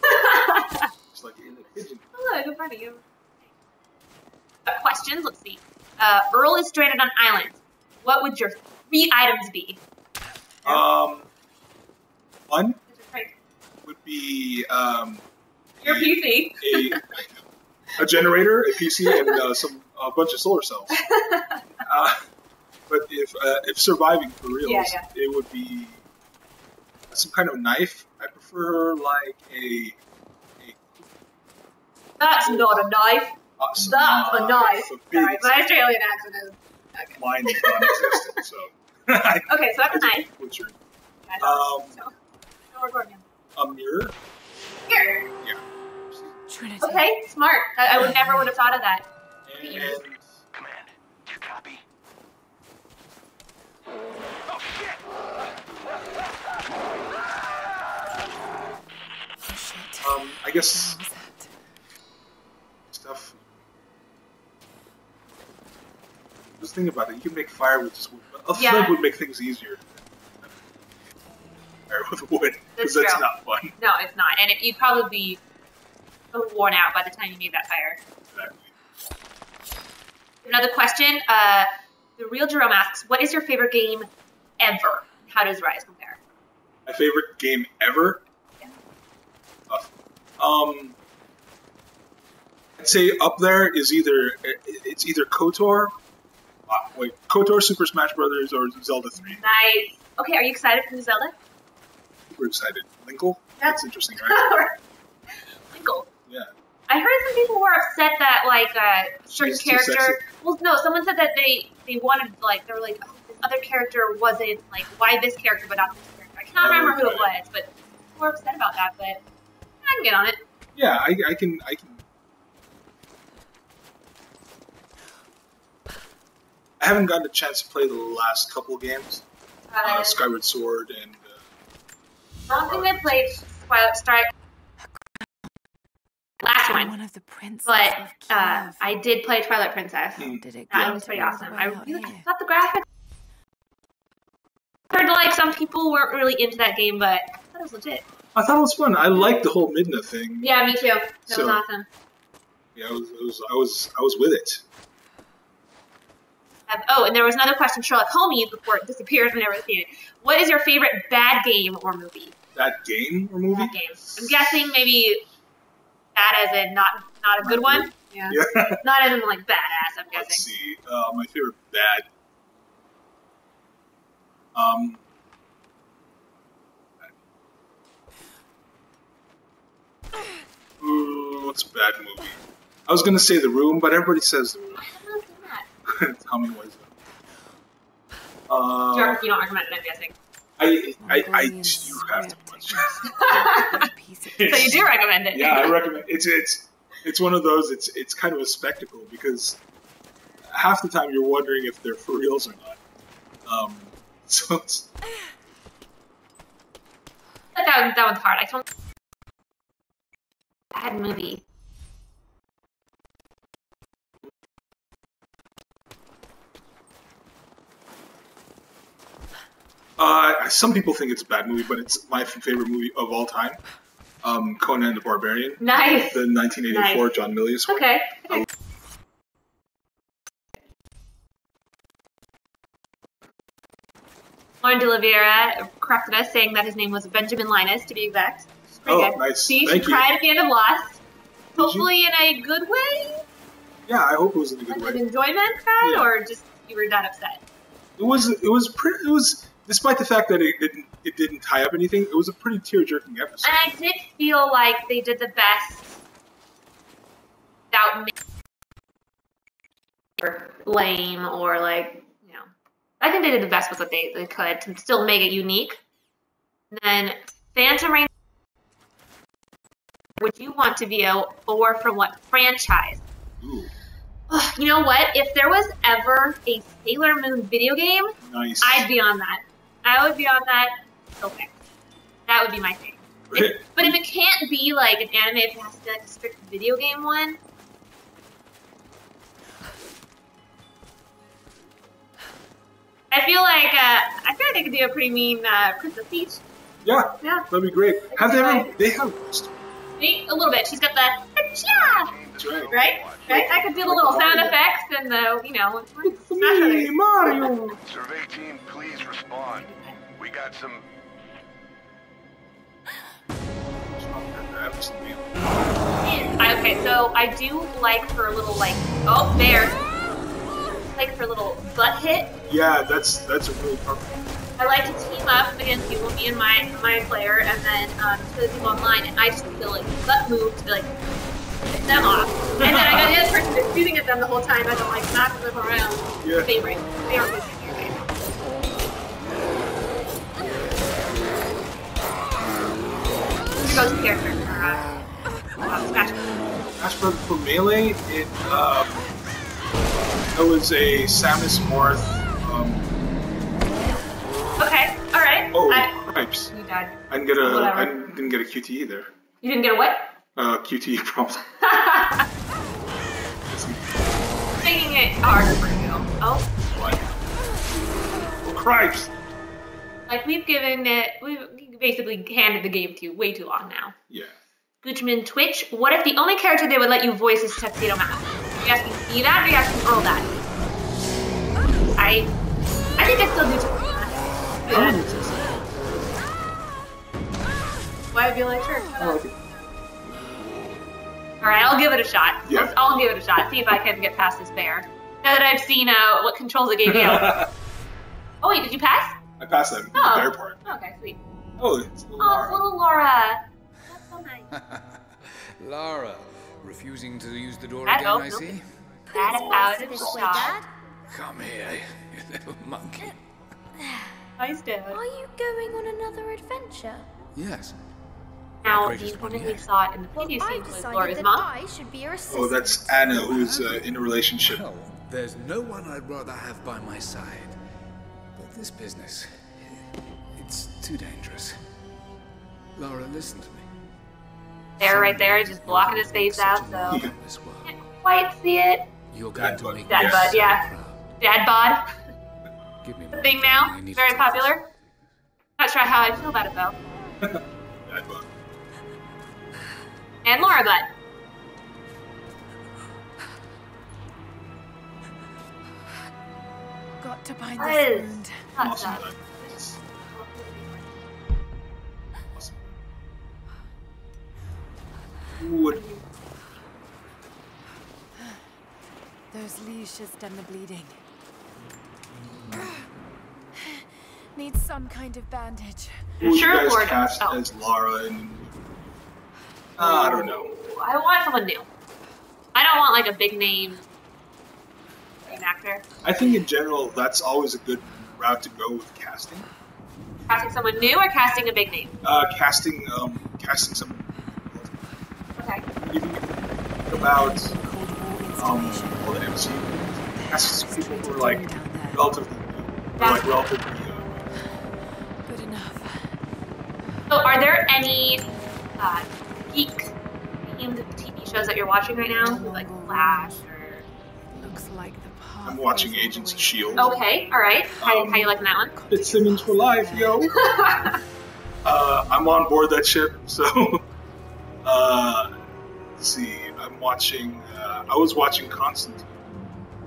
[SPEAKER 2] It's like in the pigeon.
[SPEAKER 1] Hello, good morning. You. Questions? Let's see. Earl is stranded on island. What would your 3 items be?
[SPEAKER 2] One would be
[SPEAKER 1] your PC.
[SPEAKER 2] A generator, a PC, and a bunch of solar cells. But if surviving for reals, it would be some kind of knife. I prefer like a
[SPEAKER 1] That's not a knife. That's a knife. Sorry, my Australian accent is. Okay.
[SPEAKER 2] Mine is non-existent, so.
[SPEAKER 1] Okay, so that's a knife.
[SPEAKER 2] What's your?
[SPEAKER 1] We're going in.
[SPEAKER 2] A mirror.
[SPEAKER 1] Here.
[SPEAKER 2] Yeah.
[SPEAKER 5] Trinity.
[SPEAKER 1] Okay, smart. I would never have thought of that.
[SPEAKER 2] And
[SPEAKER 10] Command, do you copy?
[SPEAKER 5] Oh shit.
[SPEAKER 2] I guess
[SPEAKER 5] What was that?
[SPEAKER 2] stuff. Just think about it. You can make fire with just wood. A flint would make things easier. Fire with wood, because that's not fun.
[SPEAKER 1] No, it's not, and you'd probably be worn out by the time you made that fire.
[SPEAKER 2] Exactly.
[SPEAKER 1] Another question. The real Jerome asks, "What is your favorite game ever? How does Rise compare?"
[SPEAKER 2] My favorite game ever.
[SPEAKER 1] Yeah.
[SPEAKER 2] I'd say up there is either KOTOR, KOTOR, Super Smash Brothers, or Zelda 3.
[SPEAKER 1] Nice. Okay, are you excited for the Zelda?
[SPEAKER 2] Super excited. Linkle? That's interesting, right?
[SPEAKER 1] Linkle.
[SPEAKER 2] Yeah.
[SPEAKER 1] I heard some people were upset that like a certain character. Well, no, someone said that they wanted they were like, oh, this other character wasn't like, why this character but not this character? I cannot remember who it was, but people were upset about that. But I can get on it.
[SPEAKER 2] Yeah, I can. I haven't gotten a chance to play the last couple games. Skyward Sword and.
[SPEAKER 1] I don't think I played Twilight Strike. Last one
[SPEAKER 5] of the princes
[SPEAKER 1] but
[SPEAKER 5] of Kiev.
[SPEAKER 1] I did play Twilight Princess.
[SPEAKER 5] Did it
[SPEAKER 1] That
[SPEAKER 5] go
[SPEAKER 1] was pretty
[SPEAKER 5] all
[SPEAKER 1] awesome.
[SPEAKER 5] the way
[SPEAKER 1] I
[SPEAKER 5] out
[SPEAKER 1] really
[SPEAKER 5] here?
[SPEAKER 1] thought the graphics. I heard like some people weren't really into that game, but I thought it was legit.
[SPEAKER 2] I thought it was fun. I liked the whole Midna thing.
[SPEAKER 1] Yeah, me too. That was awesome.
[SPEAKER 2] Yeah, I was with it.
[SPEAKER 1] Oh, and there was another question Sherlock Holmes used before it disappears and never seen it. What is your favorite bad game or movie?
[SPEAKER 2] Bad game or movie?
[SPEAKER 1] Bad game. I'm guessing maybe bad as in not a good one. Yeah. Not as in like badass. I'm guessing.
[SPEAKER 2] Let's see. My favorite bad. What's a bad movie? I was gonna say The Room, but everybody says The Room.
[SPEAKER 1] I have not seen that.
[SPEAKER 2] Tell me what is it?
[SPEAKER 1] You don't recommend it, I'm guessing.
[SPEAKER 2] I do have to watch it.
[SPEAKER 1] So you do recommend it?
[SPEAKER 2] Yeah, I recommend it. It's one of those. It's kind of a spectacle because half the time you're wondering if they're for reals or not. So it's.
[SPEAKER 1] That one's hard. I told. Bad movie.
[SPEAKER 2] Some people think it's a bad movie, but it's my favorite movie of all time. Conan the Barbarian.
[SPEAKER 1] Nice.
[SPEAKER 2] The 1984 John Milius one.
[SPEAKER 1] Okay. Lauren de Oliveira corrected us, saying that his name was Benjamin Linus, to be exact.
[SPEAKER 2] Oh, nice.
[SPEAKER 1] See,
[SPEAKER 2] Thank
[SPEAKER 1] she
[SPEAKER 2] you.
[SPEAKER 1] cried at the end of Lost. Hopefully in a good way?
[SPEAKER 2] Yeah, I hope it was in a good
[SPEAKER 1] Like
[SPEAKER 2] way.
[SPEAKER 1] an enjoyment cry, or just you were that upset?
[SPEAKER 2] It was despite the fact that it didn't tie up anything, it was a pretty tear-jerking episode.
[SPEAKER 1] And I did feel like they did the best without making or lame or like, you know. I think they did the best with what they could to still make it unique. And then Phantom Rain, would you want to be or from what franchise?
[SPEAKER 2] Ooh.
[SPEAKER 1] You know what? If there was ever a Sailor Moon video game,
[SPEAKER 2] Nice.
[SPEAKER 1] I'd be on that. I would be on that. Okay. That would be my thing. But if it can't be like an anime, if it has to be like a strict video game one, they could do a pretty mean Princess Peach.
[SPEAKER 2] Yeah,
[SPEAKER 1] Yeah.
[SPEAKER 2] that'd be great. Have they ever? They have.
[SPEAKER 1] A little bit. She's got the yeah.
[SPEAKER 2] That's right.
[SPEAKER 1] Right? I could do the little sound effects and the, you know.
[SPEAKER 2] It's me, Mario.
[SPEAKER 10] Survey team, please respond. We got some.
[SPEAKER 1] Okay, so I do like her little oh there, like her little butt hit.
[SPEAKER 2] Yeah, that's a really perfect.
[SPEAKER 1] I like to team up against people, me and my player, and then to the people online, and I just do the butt move to pick them off, and then I got the other person just shooting at them the whole time as I'm knocking them around.
[SPEAKER 2] Yeah.
[SPEAKER 1] Favorite. Here goes the character.
[SPEAKER 2] As for Melee, it was a Samus Marth.
[SPEAKER 1] Okay, all right.
[SPEAKER 2] Oh, cripes!
[SPEAKER 1] You died.
[SPEAKER 2] I didn't get a QT either.
[SPEAKER 1] You didn't get a what?
[SPEAKER 2] QT problem.
[SPEAKER 1] Making it harder for you. Oh.
[SPEAKER 2] What? Cripes!
[SPEAKER 1] We've basically handed the game to you way too long now.
[SPEAKER 2] Yeah.
[SPEAKER 1] Goochman Twitch, what if the only character they would let you voice is Tuxedo Mask? Are you asking me that, or are you asking Earl that? I think I still do Tuxedo Mask. Why would you like sure? Alright, I'll give it a shot.
[SPEAKER 2] Yeah.
[SPEAKER 1] I'll give it a shot. See if I can get past this bear. Now that I've seen what controls it gave you. Oh wait, did you pass?
[SPEAKER 2] I passed that the bear part.
[SPEAKER 1] Okay, sweet.
[SPEAKER 2] Oh, it's little
[SPEAKER 1] Oh,
[SPEAKER 2] Laura.
[SPEAKER 1] it's little Laura. That's so nice.
[SPEAKER 3] Lara, refusing to use the door
[SPEAKER 1] That
[SPEAKER 3] again, I
[SPEAKER 1] nope.
[SPEAKER 3] see?
[SPEAKER 1] That out of shot.
[SPEAKER 3] Come here, you little monkey.
[SPEAKER 1] Nice, Dad.
[SPEAKER 11] Are you going on another adventure?
[SPEAKER 3] Yes.
[SPEAKER 1] Now,
[SPEAKER 3] Greatest
[SPEAKER 1] the one
[SPEAKER 3] one
[SPEAKER 1] we
[SPEAKER 3] yet.
[SPEAKER 1] saw in the previous
[SPEAKER 11] I
[SPEAKER 1] scene was
[SPEAKER 11] decided
[SPEAKER 1] Laura's
[SPEAKER 11] that
[SPEAKER 1] mom.
[SPEAKER 11] I should be your assistant.
[SPEAKER 2] Oh, that's Anna, who's in a relationship.
[SPEAKER 3] Well, there's no one I'd rather have by my side. But this business, it's too dangerous. Lara, listen to me.
[SPEAKER 1] There, right there, just blocking his face out, so
[SPEAKER 3] In this world,
[SPEAKER 1] can't quite see it.
[SPEAKER 3] you're going to make
[SPEAKER 1] Dad
[SPEAKER 3] me
[SPEAKER 1] bod,
[SPEAKER 3] so
[SPEAKER 1] yeah.
[SPEAKER 3] proud.
[SPEAKER 1] Dad bod,
[SPEAKER 3] Give me
[SPEAKER 1] the
[SPEAKER 3] more
[SPEAKER 1] thing
[SPEAKER 3] time.
[SPEAKER 1] now,
[SPEAKER 3] I need
[SPEAKER 1] very
[SPEAKER 3] to talk this.
[SPEAKER 1] popular. Not sure how I feel about it though.
[SPEAKER 2] Bad bug.
[SPEAKER 1] And Laura butt.
[SPEAKER 5] Got to find
[SPEAKER 1] What
[SPEAKER 5] this
[SPEAKER 1] is
[SPEAKER 5] wound.
[SPEAKER 2] Awesome.
[SPEAKER 1] up?
[SPEAKER 2] Awesome. Wood.
[SPEAKER 5] Those leashes done the bleeding. Needs some kind of bandage.
[SPEAKER 2] Who would
[SPEAKER 1] Sure,
[SPEAKER 2] you guys
[SPEAKER 1] Lord.
[SPEAKER 2] cast
[SPEAKER 1] Oh.
[SPEAKER 2] as Lara in? I don't know.
[SPEAKER 1] I want someone new. I don't want like a big name actor.
[SPEAKER 2] I think in general that's always a good route to go with casting.
[SPEAKER 1] Casting someone new or casting a big name?
[SPEAKER 2] Casting someone.
[SPEAKER 1] Okay.
[SPEAKER 2] Even about all the MCU. Cast some people who are like relatively
[SPEAKER 5] Good enough.
[SPEAKER 1] So, are there any geek themed TV shows that you're watching right now? Like Flash or...
[SPEAKER 5] Looks like the path.
[SPEAKER 2] I'm watching Agents of S.H.I.E.L.D.
[SPEAKER 1] Okay, alright. How you liking that one?
[SPEAKER 2] Fitzsimmons for life, yo. I'm on board that ship, so let's see. I'm watching. I was watching Constantine.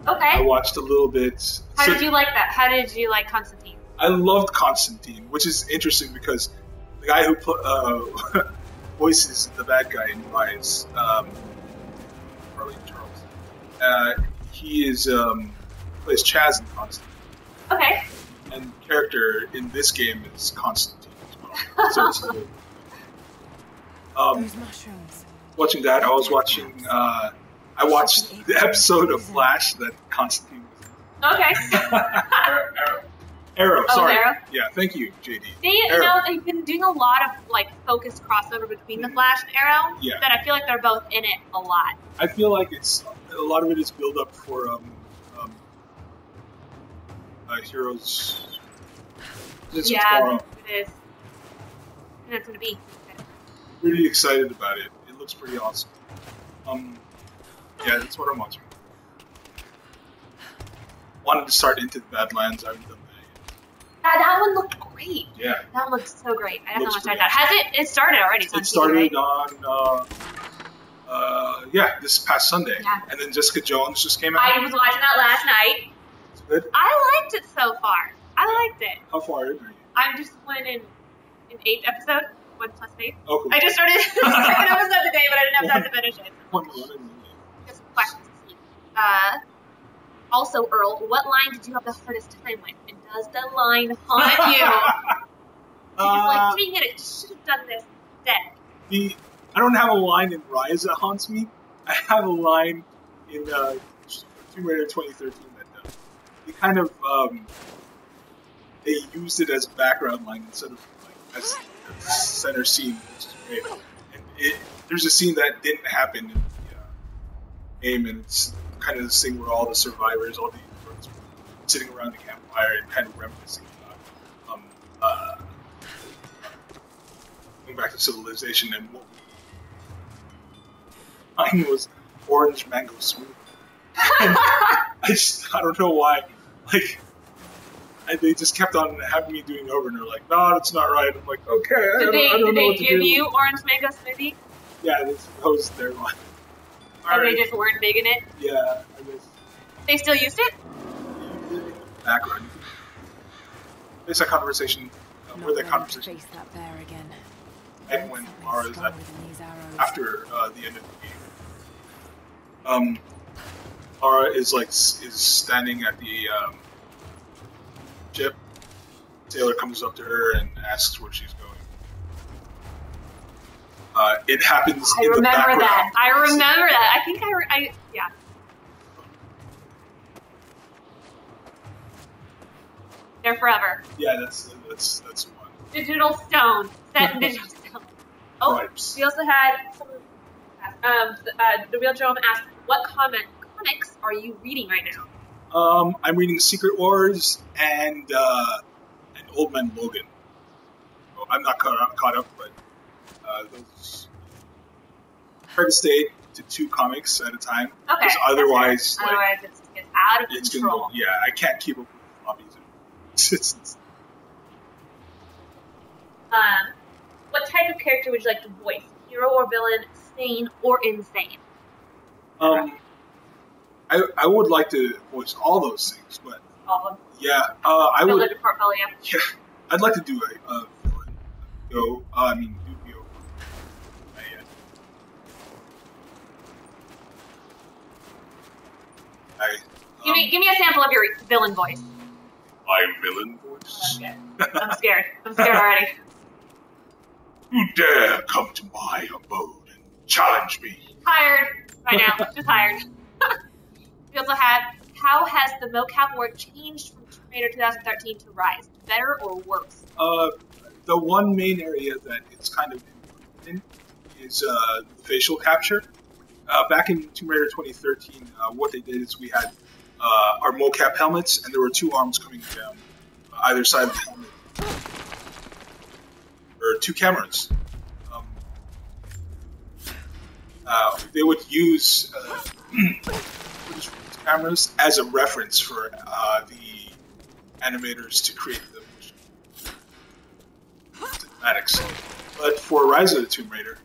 [SPEAKER 1] Okay.
[SPEAKER 2] I watched a little bit.
[SPEAKER 1] How did you like that? How did you like Constantine?
[SPEAKER 2] I loved Constantine, which is interesting because the guy who voices the bad guy in Rise, Charlie Charles, he is plays Chaz in Constantine.
[SPEAKER 1] Okay.
[SPEAKER 2] And the character in this game is Constantine as well. So it's a little,
[SPEAKER 5] Those mushrooms.
[SPEAKER 2] watching that, I was watching. I watched the episode of Flash that Constantine was
[SPEAKER 1] Okay.
[SPEAKER 2] Arrow.
[SPEAKER 1] Oh,
[SPEAKER 2] Sorry.
[SPEAKER 1] Arrow?
[SPEAKER 2] Yeah. Thank you, JD.
[SPEAKER 1] They've been doing a lot of like focused crossover between the Flash and Arrow.
[SPEAKER 2] Yeah.
[SPEAKER 1] That I feel like they're both in it a lot.
[SPEAKER 2] I feel like it's a lot of it is build up for Heroes.
[SPEAKER 1] Yeah,
[SPEAKER 2] Tomorrow.
[SPEAKER 1] it is. And it's gonna be.
[SPEAKER 2] Pretty excited about it. It looks pretty awesome. Yeah, that's what I'm watching. Wanted to start Into the Badlands. I haven't done that
[SPEAKER 1] That one looked great.
[SPEAKER 2] Yeah.
[SPEAKER 1] That one looked so great. I definitely want to start that. Has it? It started already.
[SPEAKER 2] It started on. This past Sunday.
[SPEAKER 1] Yeah.
[SPEAKER 2] And then Jessica Jones just came out.
[SPEAKER 1] I was watching that last night.
[SPEAKER 2] It's good.
[SPEAKER 1] I liked it so far. I liked it.
[SPEAKER 2] How far in are you?
[SPEAKER 1] I'm just in 8th episode. 1 plus 8.
[SPEAKER 2] Oh, cool.
[SPEAKER 1] I just started the second episode today, but I didn't have time to finish it. Just some questions. Also, Earl, what line did you have the hardest time with? And does the line haunt you? Like, dang it, it should have done this instead.
[SPEAKER 2] I don't have a line in Rise that haunts me. I have a line in Tomb Raider 2013 that they kind of they used it as a background line instead of like as the center scene, which is great. And there's a scene that didn't happen in the game, and it's kind of this thing where all the survivors, all the inverts, were sitting around the campfire and kind of reminiscing about going back to civilization. And what mine was orange mango smoothie. I don't know why. Like, they just kept on having me doing it over, and they're like, "No, that's not right." I'm like, "Okay, I don't know
[SPEAKER 1] Did they
[SPEAKER 2] what to
[SPEAKER 1] give
[SPEAKER 2] do."
[SPEAKER 1] you orange mango smoothie?
[SPEAKER 2] Yeah, that was their line.
[SPEAKER 1] And they just weren't big in it?
[SPEAKER 2] Yeah, I guess.
[SPEAKER 1] They still used it?
[SPEAKER 2] Background. There's that conversation. Where that conversation.
[SPEAKER 5] Face that bear again.
[SPEAKER 2] And when Mara's at after the end of the game. Mara is standing at the ship. Taylor comes up to her and asks where she's going. It happens in the background.
[SPEAKER 1] I remember that. I think yeah. They're forever.
[SPEAKER 2] Yeah, that's one.
[SPEAKER 1] Digital stone. Set in digital stone. Oh,
[SPEAKER 2] Pipes.
[SPEAKER 1] We also had the real Jerome asked, "What comics are you reading right now?"
[SPEAKER 2] I'm reading Secret Wars and Old Man Logan. Well, I'm not caught up, but those try to stay to 2 comics at a time.
[SPEAKER 1] Okay.
[SPEAKER 2] Because otherwise,
[SPEAKER 1] it's out of control.
[SPEAKER 2] I can't keep up with hobbies.
[SPEAKER 1] What type of character would you like to voice? Hero or villain, sane or insane?
[SPEAKER 2] I would like to voice all those things, but
[SPEAKER 1] all of them.
[SPEAKER 2] Yeah, I would.
[SPEAKER 1] Build a portfolio.
[SPEAKER 2] Yeah, I'd like to do a villain. Dupio.
[SPEAKER 1] Give me a sample of your villain voice.
[SPEAKER 2] My villain voice?
[SPEAKER 1] Okay. I'm scared. I'm scared already.
[SPEAKER 2] You dare come to my abode and challenge me?
[SPEAKER 1] Hired. Right now. Just hired. We also had, how has the mocap work changed from Tomb Raider 2013 to Rise? Better or worse?
[SPEAKER 2] The one main area that it's kind of in is the facial capture. Back in Tomb Raider 2013, what they did is we had our mocap helmets, and there were 2 arms coming down either side of the helmet. Or 2 cameras. They would use cameras as a reference for the animators to create the cinematics. But for Rise of the Tomb Raider,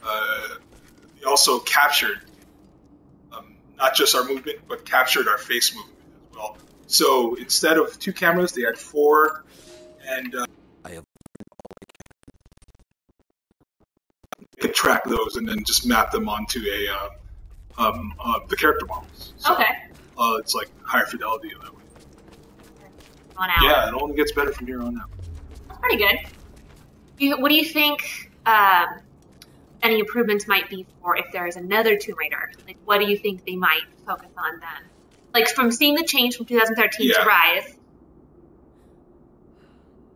[SPEAKER 2] they also captured not just our movement, but captured our face movement as well. So instead of 2 cameras, they had 4, and they could track those and then just map them onto the character models. So,
[SPEAKER 1] okay.
[SPEAKER 2] It's like higher fidelity in that way.
[SPEAKER 1] On out.
[SPEAKER 2] Yeah, it only gets better from here on out.
[SPEAKER 1] That's pretty good. What do you think any improvements might be for if there is another Tomb Raider? Like, what do you think they might focus on then? Like, from seeing the change from 2013 to Rise.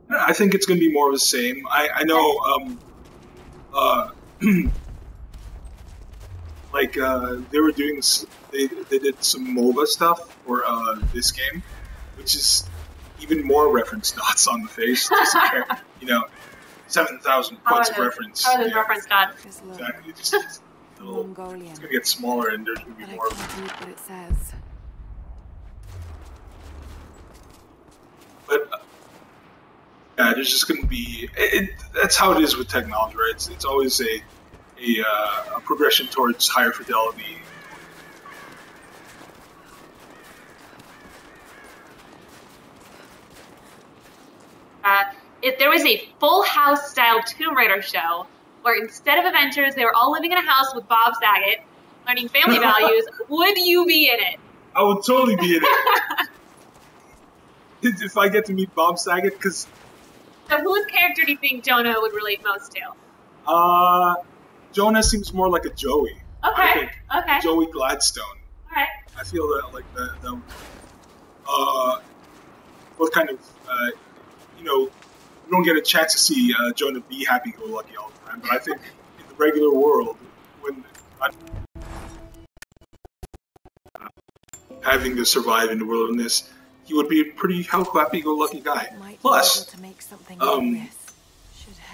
[SPEAKER 2] I think it's going to be more of the same. I know, they were doing, they did some MOBA stuff for this game, which is even more reference dots on the face. Just, 7,000 points of reference.
[SPEAKER 1] How are those reference dots?
[SPEAKER 2] Exactly. It's going to get smaller, and there's going to be more of them.
[SPEAKER 5] What it says.
[SPEAKER 2] But there's just going to be. That's how it is with technology, right? It's always a progression towards higher fidelity.
[SPEAKER 1] If there was a Full House style Tomb Raider show where instead of adventures they were all living in a house with Bob Saget, learning family values, would you be in it?
[SPEAKER 2] I would totally be in it. If I get to meet Bob Saget, because...
[SPEAKER 1] So whose character do you think Jonah would relate most to?
[SPEAKER 2] Jonah seems more like a Joey.
[SPEAKER 1] Okay, okay.
[SPEAKER 2] Joey Gladstone.
[SPEAKER 1] Alright.
[SPEAKER 2] I feel that, like, both kind of, you know, we don't get a chance to see Jonah be happy-go-lucky all the time, but I think in the regular world, when having to survive in the wilderness, he would be a pretty happy-go-lucky guy. Plus,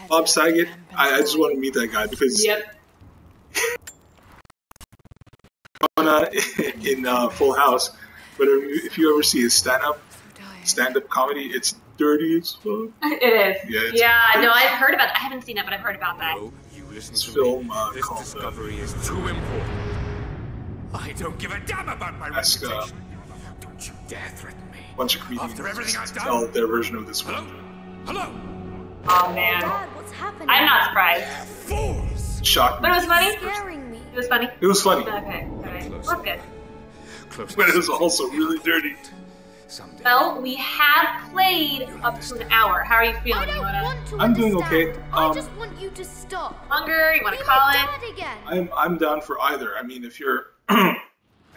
[SPEAKER 2] Bob Saget, I just want to meet that guy because Jonah in Full House, but if you ever see his stand-up comedy, it's dirty as fuck.
[SPEAKER 1] It is.
[SPEAKER 2] Yeah,
[SPEAKER 1] no, I've heard about that. I haven't seen it, but I've heard about that.
[SPEAKER 8] No, you listen
[SPEAKER 2] this
[SPEAKER 8] to
[SPEAKER 2] film
[SPEAKER 8] me. This
[SPEAKER 2] called
[SPEAKER 8] discovery is too important. I don't give a damn about my reputation. Don't you dare threaten me.
[SPEAKER 2] A bunch of comedians
[SPEAKER 8] After everything I've done?
[SPEAKER 2] tell their version of this one.
[SPEAKER 8] Hello?
[SPEAKER 1] Oh man.
[SPEAKER 11] Dad, what's happening?
[SPEAKER 1] I'm not surprised.
[SPEAKER 8] Fools!
[SPEAKER 2] Shocked
[SPEAKER 1] But it was funny?
[SPEAKER 11] Scaring me.
[SPEAKER 1] It was funny?
[SPEAKER 2] It was funny.
[SPEAKER 1] Okay, alright. Well, good.
[SPEAKER 2] But it was also really dirty.
[SPEAKER 3] Someday.
[SPEAKER 1] Well, we have played up to an hour. How are you feeling?
[SPEAKER 11] I don't want to
[SPEAKER 2] I'm doing
[SPEAKER 11] understand.
[SPEAKER 2] okay.
[SPEAKER 11] I just want you to stop.
[SPEAKER 1] Hunger? You want to
[SPEAKER 11] Be
[SPEAKER 1] call
[SPEAKER 11] my
[SPEAKER 1] it?
[SPEAKER 11] dad again.
[SPEAKER 2] I'm down for either. I mean, if you're, I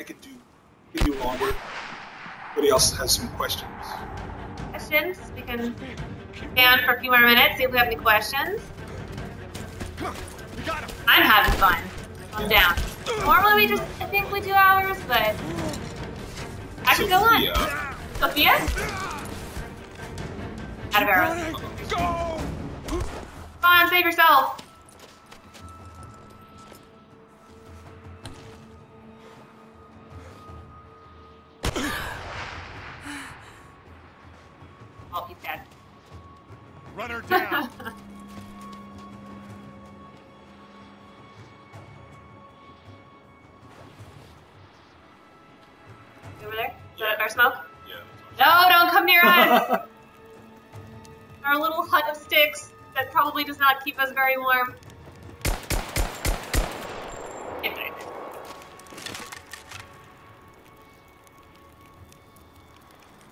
[SPEAKER 2] could do longer. Anybody else has some questions?
[SPEAKER 1] Questions? We can stay on for a few more minutes, see if we have any questions. I'm having fun. I'm down. Normally I think we do hours, but I could go on. Sophia? Out of arrows. Come on, save yourself. Oh, he's dead.
[SPEAKER 4] Run her down.
[SPEAKER 1] Over there? Is that our smoke?
[SPEAKER 2] Yeah.
[SPEAKER 1] No, don't come near us! Our little hut of sticks that probably does not keep us very warm. Get back.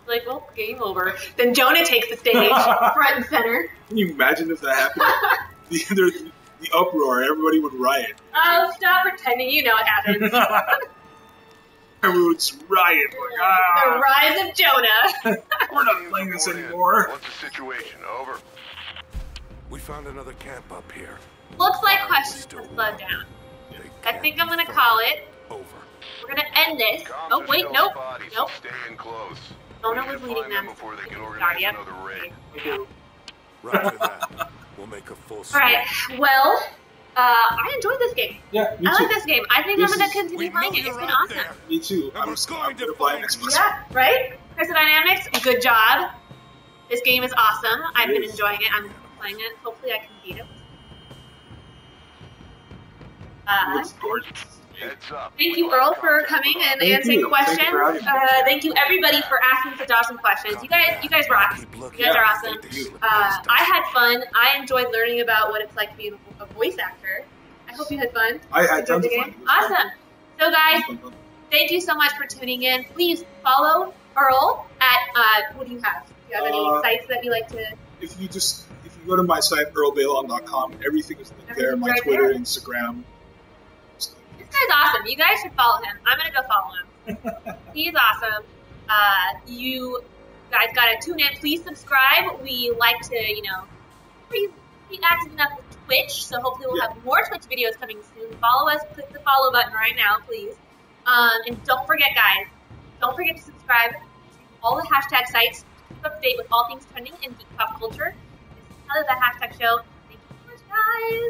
[SPEAKER 1] Like, well, game over. Then Jonah takes the stage, front and center.
[SPEAKER 2] Can you imagine if that happened? the uproar, everybody would riot.
[SPEAKER 1] Oh, stop pretending you know what happens.
[SPEAKER 2] Everyone would just riot. Like, ah,
[SPEAKER 1] The rise of Jonah.
[SPEAKER 2] we're not playing this anymore.
[SPEAKER 10] What's the situation? Over.
[SPEAKER 9] We found another camp up here.
[SPEAKER 1] Looks like questions have slowed down. I think I'm gonna call it.
[SPEAKER 9] Over.
[SPEAKER 1] We're gonna end this.
[SPEAKER 10] Comms
[SPEAKER 1] Oh,
[SPEAKER 10] are
[SPEAKER 1] wait,
[SPEAKER 10] still
[SPEAKER 1] nope.
[SPEAKER 10] spotty, so
[SPEAKER 1] Nope.
[SPEAKER 10] stay in close.
[SPEAKER 1] Jonah
[SPEAKER 10] We
[SPEAKER 1] was
[SPEAKER 10] should
[SPEAKER 1] leading
[SPEAKER 10] find
[SPEAKER 1] them.
[SPEAKER 10] before they can
[SPEAKER 1] Sorry,
[SPEAKER 10] organize
[SPEAKER 1] yep.
[SPEAKER 10] another raid.
[SPEAKER 9] Roger that. We'll make a full
[SPEAKER 1] Alright, well, I enjoyed this game.
[SPEAKER 2] Yeah, me
[SPEAKER 1] I
[SPEAKER 2] too.
[SPEAKER 1] like this game. I think
[SPEAKER 2] This
[SPEAKER 1] I'm gonna
[SPEAKER 2] is-
[SPEAKER 1] continue playing it. It's been awesome.
[SPEAKER 2] Me too. I'm going to buy an Xbox.
[SPEAKER 1] Yeah, right? Crystal Dynamics, good job. This game is awesome. I've been enjoying it. I'm playing it. Hopefully I can beat it.
[SPEAKER 2] It looks gorgeous.
[SPEAKER 10] Heads up.
[SPEAKER 1] Thank you, Earl, for coming and
[SPEAKER 2] Thank
[SPEAKER 1] answering
[SPEAKER 2] you.
[SPEAKER 1] questions.
[SPEAKER 2] Thank you for having me.
[SPEAKER 1] Thank you, everybody, for asking such awesome questions. You guys rock. You guys are awesome. I had fun. I enjoyed learning about what it's like to be a voice actor. I hope you had fun.
[SPEAKER 2] I had tons of
[SPEAKER 1] Enjoyed the
[SPEAKER 2] fun.
[SPEAKER 1] game? Awesome. So, guys, thank you so much for tuning in. Please follow Earl at, what do you have? Do you have any sites that you like to?
[SPEAKER 2] If you go to my site, earlbaylon.com, everything is linked there. My
[SPEAKER 1] right
[SPEAKER 2] Twitter,
[SPEAKER 1] there.
[SPEAKER 2] Instagram.
[SPEAKER 1] This guy's awesome. You guys should follow him. I'm gonna go follow him. He's awesome. You guys gotta tune in. Please subscribe. We like to, be active enough with Twitch, so hopefully we'll have more Twitch videos coming soon. Follow us. Click the follow button right now, please. And don't forget, guys. Don't forget to subscribe to all the hashtag sites. Keep up to date with all things trending in geek pop culture. This is another The Hashtag Show. Thank you so much, guys.